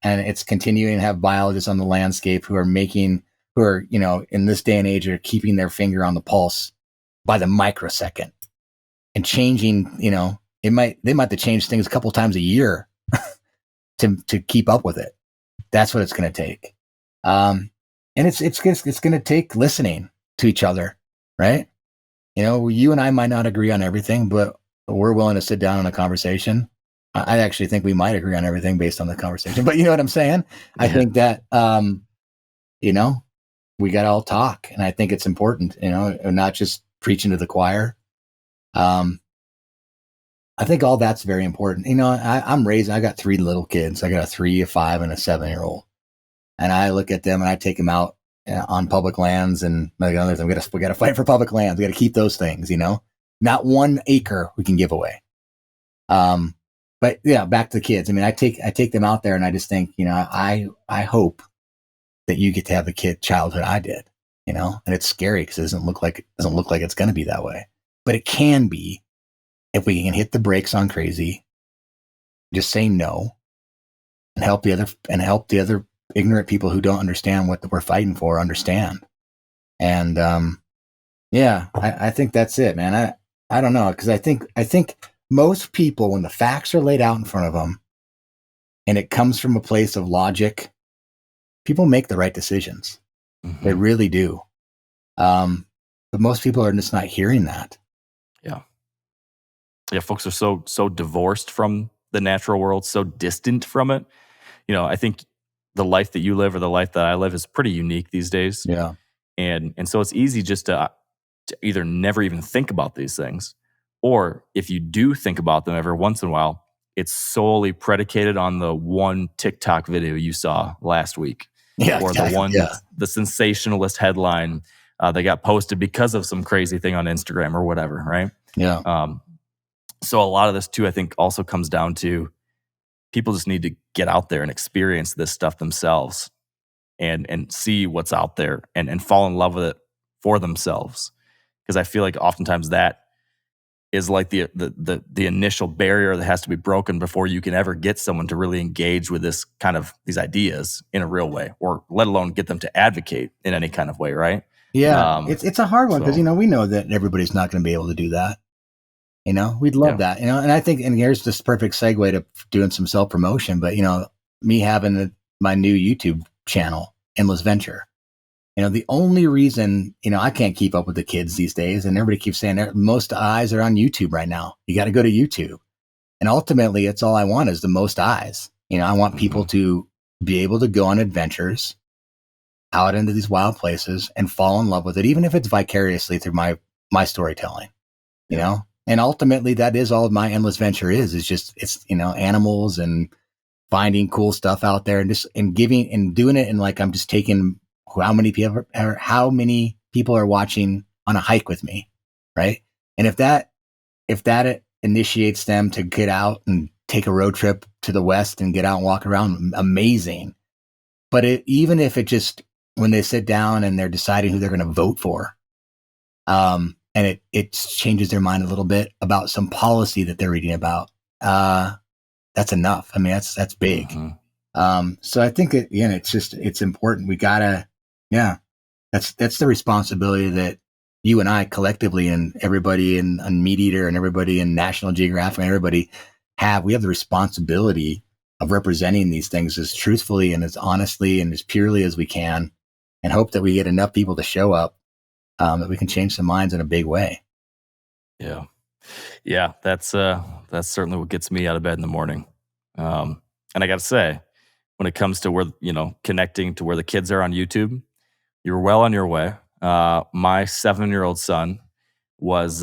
it's continuing to have biologists on the landscape who are in this day and age are keeping their finger on the pulse by the microsecond and changing, they might have to change things a couple times a year to keep up with it. That's what it's going to take. And it's going to take listening to each other, right? You and I might not agree on everything, but we're willing to sit down in a conversation. I actually think we might agree on everything based on the conversation, but you know what I'm saying? Yeah. I think that, we got to all talk. And I think it's important, not just preaching to the choir. I think all that's very important. I got 3 little kids. I got a 3, a 5, and a 7-year-old. And I look at them and I take them out on public lands and like others. We got to fight for public lands. We got to keep those things, not 1 acre we can give away. But yeah, back to the kids. I take them out there and I just think, I hope that you get to have the childhood I did, and it's scary because it doesn't look like it's going to be that way, but it can be if we can hit the brakes on crazy, just say no, and help the other ignorant people who don't understand what we're fighting for understand. And I think that's it, man. I don't know, because I think most people, when the facts are laid out in front of them, and it comes from a place of logic, people make the right decisions. Mm-hmm. They really do. But most people are just not hearing that. Yeah. Yeah. Folks are so divorced from the natural world, so distant from it. I think the life that you live or the life that I live is pretty unique these days. Yeah. And so it's easy just to either never even think about these things, or if you do think about them every once in a while, it's solely predicated on the one TikTok video you saw last week. Yeah, or exactly. The sensationalist headline that got posted because of some crazy thing on Instagram or whatever, right? Yeah. So a lot of this too, I think, also comes down to people just need to get out there and experience this stuff themselves and see what's out there and fall in love with it for themselves. Because I feel like oftentimes that is like the initial barrier that has to be broken before you can ever get someone to really engage with these ideas in a real way, or let alone get them to advocate in any kind of way, right? Yeah, it's a hard one because So we know that everybody's not going to be able to do that. We'd love yeah. that. And I think, and here's this perfect segue to doing some self promotion. But me having my new YouTube channel, Endless Venture. The only reason I can't keep up with the kids these days, and everybody keeps saying most eyes are on YouTube right now. You got to go to YouTube, and ultimately, it's all I want is the most eyes. I want people to be able to go on adventures out into these wild places and fall in love with it, even if it's vicariously through my storytelling. And ultimately, that is all my Endless Venture is. It's animals and finding cool stuff out there, and giving and doing it. And like, I'm just taking how many people are watching on a hike with me. Right. And if that initiates them to get out and take a road trip to the West and get out and walk around, amazing. But even if it just, when they sit down and they're deciding who they're going to vote for, and it changes their mind a little bit about some policy that they're reading about, that's enough. I mean, that's big. So I think it's important. We gotta, that's the responsibility that you and I collectively, and everybody on MeatEater and everybody in National Geographic and everybody we have the responsibility of representing these things as truthfully and as honestly and as purely as we can, and hope that we get enough people to show up, that we can change some minds in a big way. Yeah. Yeah. That's certainly what gets me out of bed in the morning. And I got to say, when it comes to where, connecting to where the kids are on YouTube, you're well on your way. My 7-year-old son was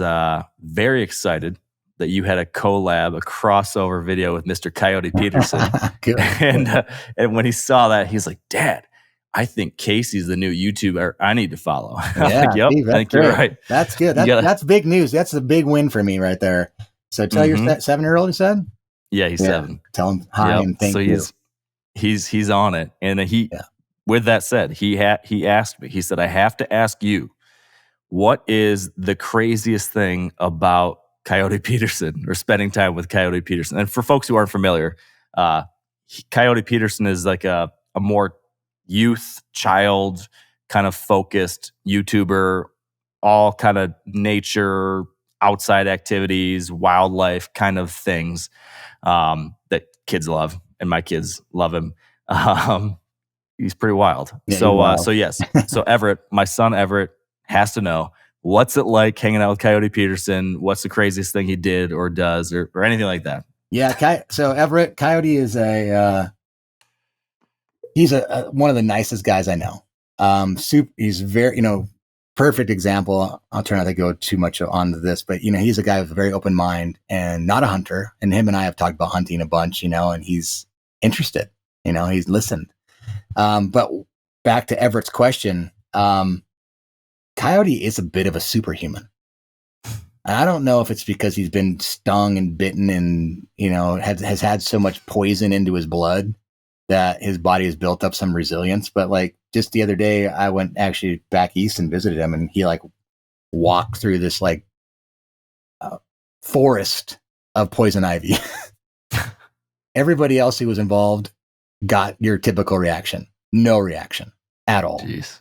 very excited that you had a collab, a crossover video with Mr. Coyote Peterson. Good. And when he saw that, he's like, "Dad, I think Casey's the new YouTuber I need to follow." Yeah, like, yep, Steve, I think you're right. That's good. That's big news. That's a big win for me right there. So tell your 7-year-old, you said? Yeah, he's 7. Tell him hi and thank you. He's on it. And with that said, he asked me, he said, "I have to ask you, what is the craziest thing about Coyote Peterson, or spending time with Coyote Peterson?" And for folks who aren't familiar, Coyote Peterson is like a more youth, child kind of focused YouTuber, all kind of nature, outside activities, wildlife kind of things, that kids love, and my kids love him. He's pretty wild. Yeah, So yes. So Everett, my son Everett, has to know, what's it like hanging out with Coyote Peterson? What's the craziest thing he did or does, or anything like that? Yeah. So Everett, Coyote is he's one of the nicest guys I know. He's very, perfect example. I'll try not to go too much onto this, but he's a guy with a very open mind and not a hunter. And him and I have talked about hunting a bunch, and he's interested. He's listened. But back to Everett's question, Coyote is a bit of a superhuman. And I don't know if it's because he's been stung and bitten and, has had so much poison into his blood that his body has built up some resilience. But like just the other day, I went actually back east and visited him, and he like walked through this like forest of poison ivy. Everybody else who was involved got your typical reaction. No reaction at all. Jeez.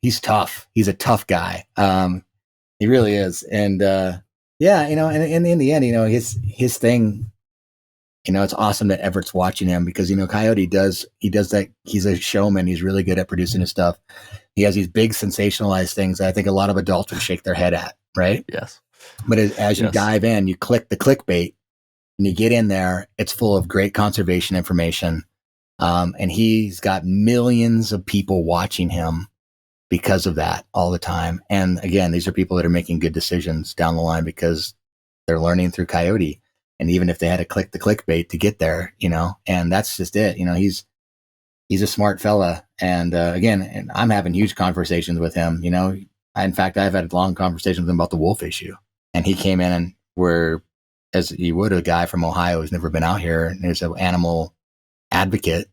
He's tough. He's a tough guy. He really is. And and in the end, his thing, it's awesome that Everett's watching him, because Coyote does that. He's a showman. He's really good at producing his stuff. He has these big sensationalized things that I think a lot of adults would shake their head at, right? Yes. But as you dive in, you click the clickbait and you get in there, it's full of great conservation information. And he's got millions of people watching him because of that all the time. And again, these are people that are making good decisions down the line because they're learning through Coyote. And even if they had to click the clickbait to get there, and that's just it. He's a smart fella. And and I'm having huge conversations with him. In fact, I've had long conversations with him about the wolf issue. And he came in and as you would, a guy from Ohio who's never been out here, and there's an animal advocate.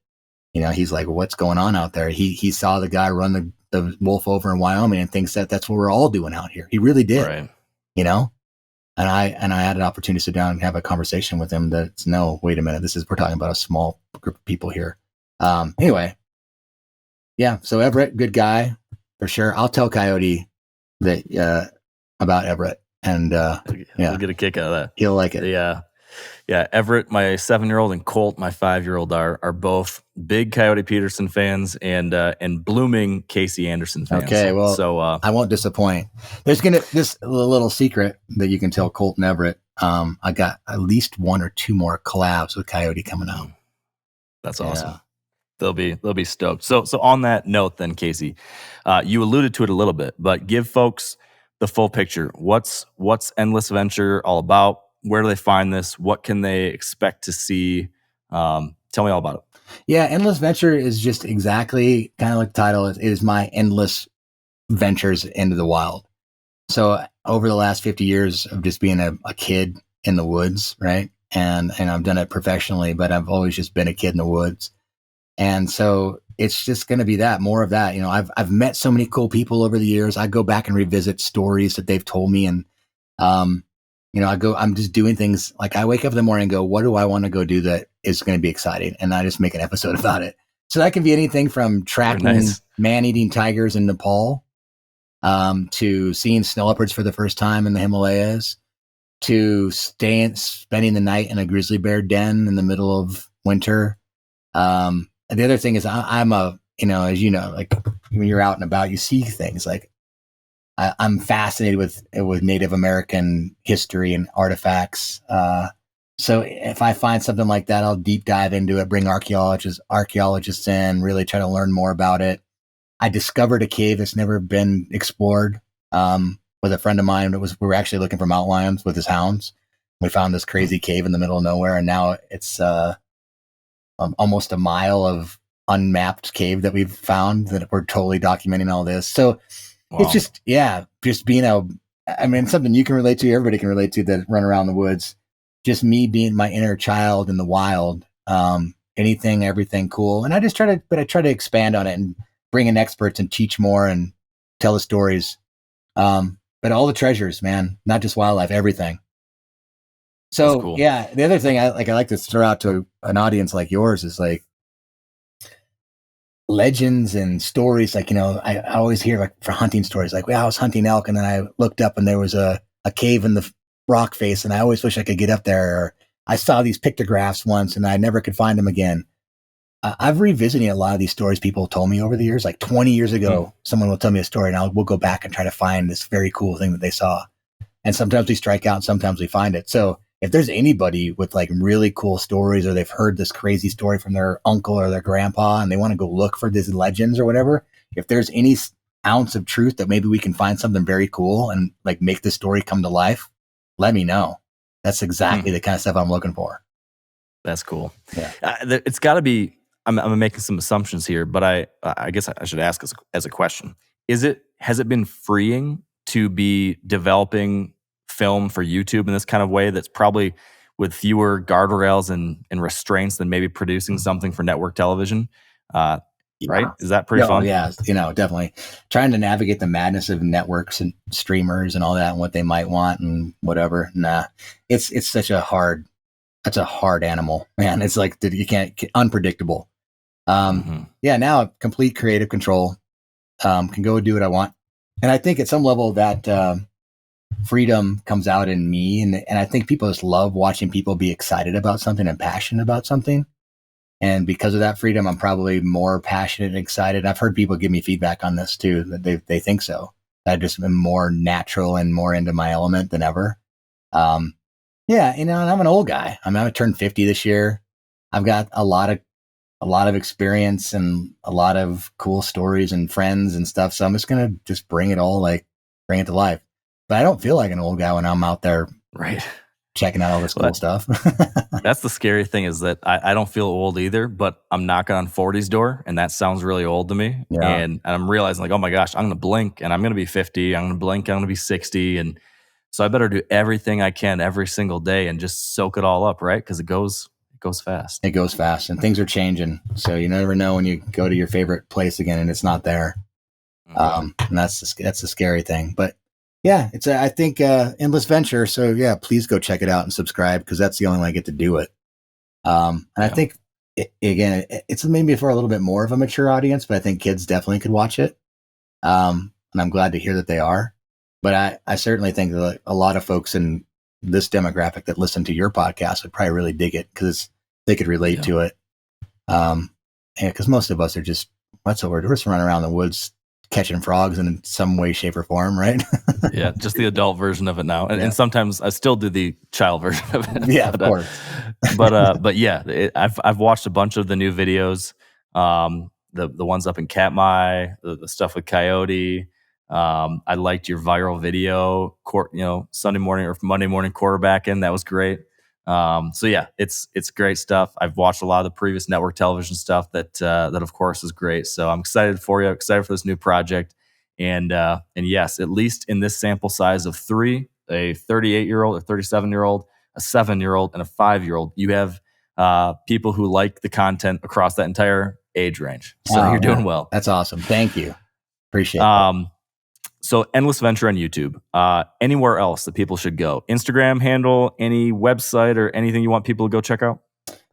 He's like, what's going on out there? He saw the guy run the wolf over in Wyoming and thinks that that's what we're all doing out here. He really did, Right. And I had an opportunity to sit down and have a conversation with him. That's no, wait a minute, we're talking about a small group of people here. Anyway, yeah. So Everett, good guy for sure. I'll tell Coyote that about Everett, and He'll get a kick out of that. He'll like it. Yeah, Everett, my 7-year-old, and Colt, my 5-year-old, are both big Coyote Peterson fans and blooming Casey Anderson fans. Okay, well, so I won't disappoint. There's this little secret that you can tell Colt and Everett. I got at least 1 or 2 more collabs with Coyote coming out. That's awesome. They'll be stoked. So on that note, then, Casey, you alluded to it a little bit, but give folks the full picture. What's Endless Venture all about? Where do they find this? What can they expect to see? Tell me all about it. Yeah, Endless Venture is just exactly kind of like the title. It is my endless ventures into the wild. So over the last 50 years of just being a kid in the woods, right? And I've done it professionally, but I've always just been a kid in the woods. And so it's just going to be more of that. I've met so many cool people over the years. I go back and revisit stories that they've told me. And, I'm just doing things like I wake up in the morning and go, what do I want to go do that is going to be exciting? And I just make an episode about it. So that can be anything from tracking man-eating tigers in Nepal, to seeing snow leopards for the first time in the Himalayas, to spending the night in a grizzly bear den in the middle of winter. And the other thing is I'm as you know, like when you're out and about, you see things like I'm fascinated with Native American history and artifacts. So if I find something like that, I'll deep dive into it, bring archaeologists in, really try to learn more about it. I discovered a cave that's never been explored with a friend of mine. We were actually looking for mountain lions with his hounds. We found this crazy cave in the middle of nowhere, and now it's almost a mile of unmapped cave that we've found that we're totally documenting all this. So it's just being something you can relate to, everybody can relate to that run around the woods. Just me being my inner child in the wild, anything, everything cool. And I try to expand on it and bring in experts and teach more and tell the stories. But all the treasures, man, not just wildlife, everything. So cool. Yeah, the other thing I like to throw out to an audience like yours is like legends and stories. Like, I always hear like for hunting stories, like, well, I was hunting elk and then I looked up and there was a cave in the rock face and I always wish I could get up there. Or I saw these pictographs once and I never could find them again. I've revisited a lot of these stories people told me over the years. Like 20 years ago, someone will tell me a story and we'll go back and try to find this very cool thing that they saw. And sometimes we strike out and sometimes we find it. So if there's anybody with like really cool stories, or they've heard this crazy story from their uncle or their grandpa and they want to go look for these legends or whatever, if there's any ounce of truth that maybe we can find something very cool and like make the story come to life, let me know. That's exactly the kind of stuff I'm looking for. That's cool. Yeah. It's got to be, I'm making some assumptions here, but I guess I should ask as a question. Has it been freeing to be developing film for YouTube in this kind of way that's probably with fewer guardrails and restraints than maybe producing something for network television? Right? Is that pretty fun? Yeah, definitely. Trying to navigate the madness of networks and streamers and all that and what they might want and whatever. Nah, it's such that's a hard animal, man. It's like you can't, unpredictable. Yeah, now complete creative control, can go do what I want. And I think at some level that freedom comes out in me. And I think people just love watching people be excited about something and passionate about something. And because of that freedom, I'm probably more passionate and excited. I've heard people give me feedback on this too, that they think so. I've just been more natural and more into my element than ever. Yeah, and I'm an old guy. I turned 50 this year. I've got a lot of experience and a lot of cool stories and friends and stuff. So I'm just going to just bring it to life. But I don't feel like an old guy when I'm out there, right, checking out all this cool stuff. That's the scary thing, is that I don't feel old either, but I'm knocking on 40's door, and that sounds really old to me. Yeah. And I'm realizing like, oh my gosh, I'm going to blink and I'm going to be 50. I'm going to blink, I'm going to be 60. And so I better do everything I can every single day and just soak it all up, right? Because it goes fast. It goes fast, and things are changing. So you never know when you go to your favorite place again and it's not there. And that's the scary thing. But Yeah, it's I think endless venture. So yeah, please go check it out and subscribe because that's the only way I get to do it. And I think it's maybe for a little bit more of a mature audience, but I think kids definitely could watch it. And I'm glad to hear that they are. But I certainly think that a lot of folks in this demographic that listen to your podcast would probably really dig it because they could relate to it. Because most of us are just, what's the word? We're just running around the woods catching frogs in some way, shape, or form, right? Yeah, just the adult version of it now. And sometimes I still do the child version of it. Yeah, of course. But yeah, I've watched a bunch of the new videos. The ones up in Katmai, the stuff with Coyote. I liked your viral video, Sunday morning or Monday morning quarterbacking. That was great. So yeah, it's great stuff. I've watched a lot of the previous network television stuff that of course is great. So I'm excited for you. Excited for this new project. And yes, at least in this sample size of 3, a 38-year-old, a 37-year-old, a 7-year-old, and a 5-year-old, you have people who like the content across that entire age range. So you're doing well. That's awesome. Thank you. Appreciate it. So Endless Venture on YouTube. Anywhere else that people should go? Instagram handle, any website or anything you want people to go check out?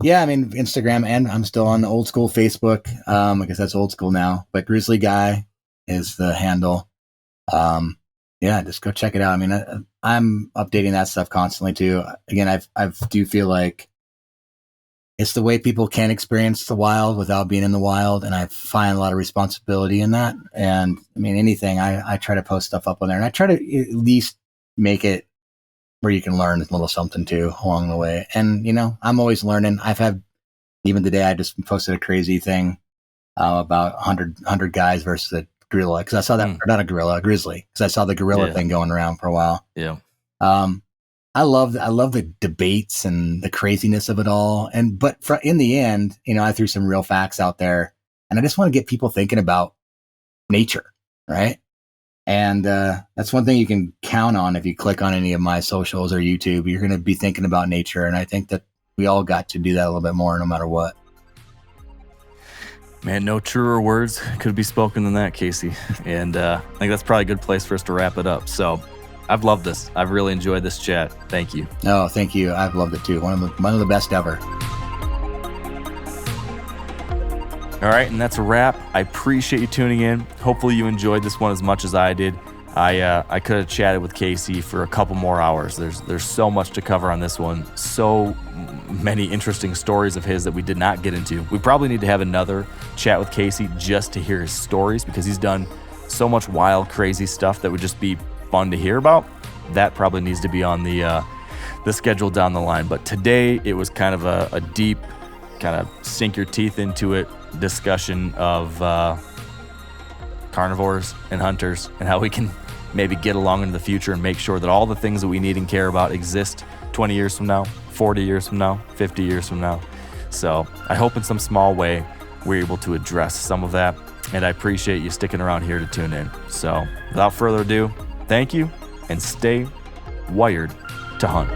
Yeah, I mean, Instagram, and I'm still on the old school Facebook. I guess that's old school now, but Grizzly Guy is the handle. Yeah, just go check it out. I mean, I'm updating that stuff constantly too. Again, I do feel like it's the way people can experience the wild without being in the wild. And I find a lot of responsibility in that. And I mean, anything, I try to post stuff up on there and I try to at least make it where you can learn a little something too along the way. And, I'm always learning. Even today, I just posted a crazy thing about 100 guys versus a gorilla. Cause I saw that, or not a gorilla, a grizzly. Cause I saw the gorilla thing going around for a while. Yeah. I love the debates and the craziness of it all. But in the end, I threw some real facts out there and I just want to get people thinking about nature. Right. And, that's one thing you can count on. If you click on any of my socials or YouTube, you're going to be thinking about nature. And I think that we all got to do that a little bit more no matter what. Man, no truer words could be spoken than that, Casey. And, I think that's probably a good place for us to wrap it up. So, I've loved this. I've really enjoyed this chat. Thank you. Oh, thank you. I've loved it too. One of the best ever. All right, and that's a wrap. I appreciate you tuning in. Hopefully you enjoyed this one as much as I did. I could have chatted with Casey for a couple more hours. There's so much to cover on this one. So many interesting stories of his that we did not get into. We probably need to have another chat with Casey just to hear his stories because he's done so much wild, crazy stuff that would just be fun to hear about. That probably needs to be on the schedule down the line. But today it was kind of a deep, kind of sink your teeth into it discussion of carnivores and hunters and how we can maybe get along into the future and make sure that all the things that we need and care about exist 20 years from now, 40 years from now, 50 years from now. So I hope in some small way we're able to address some of that. And I appreciate you sticking around here to tune in. So without further ado, thank you and stay wired to hunt.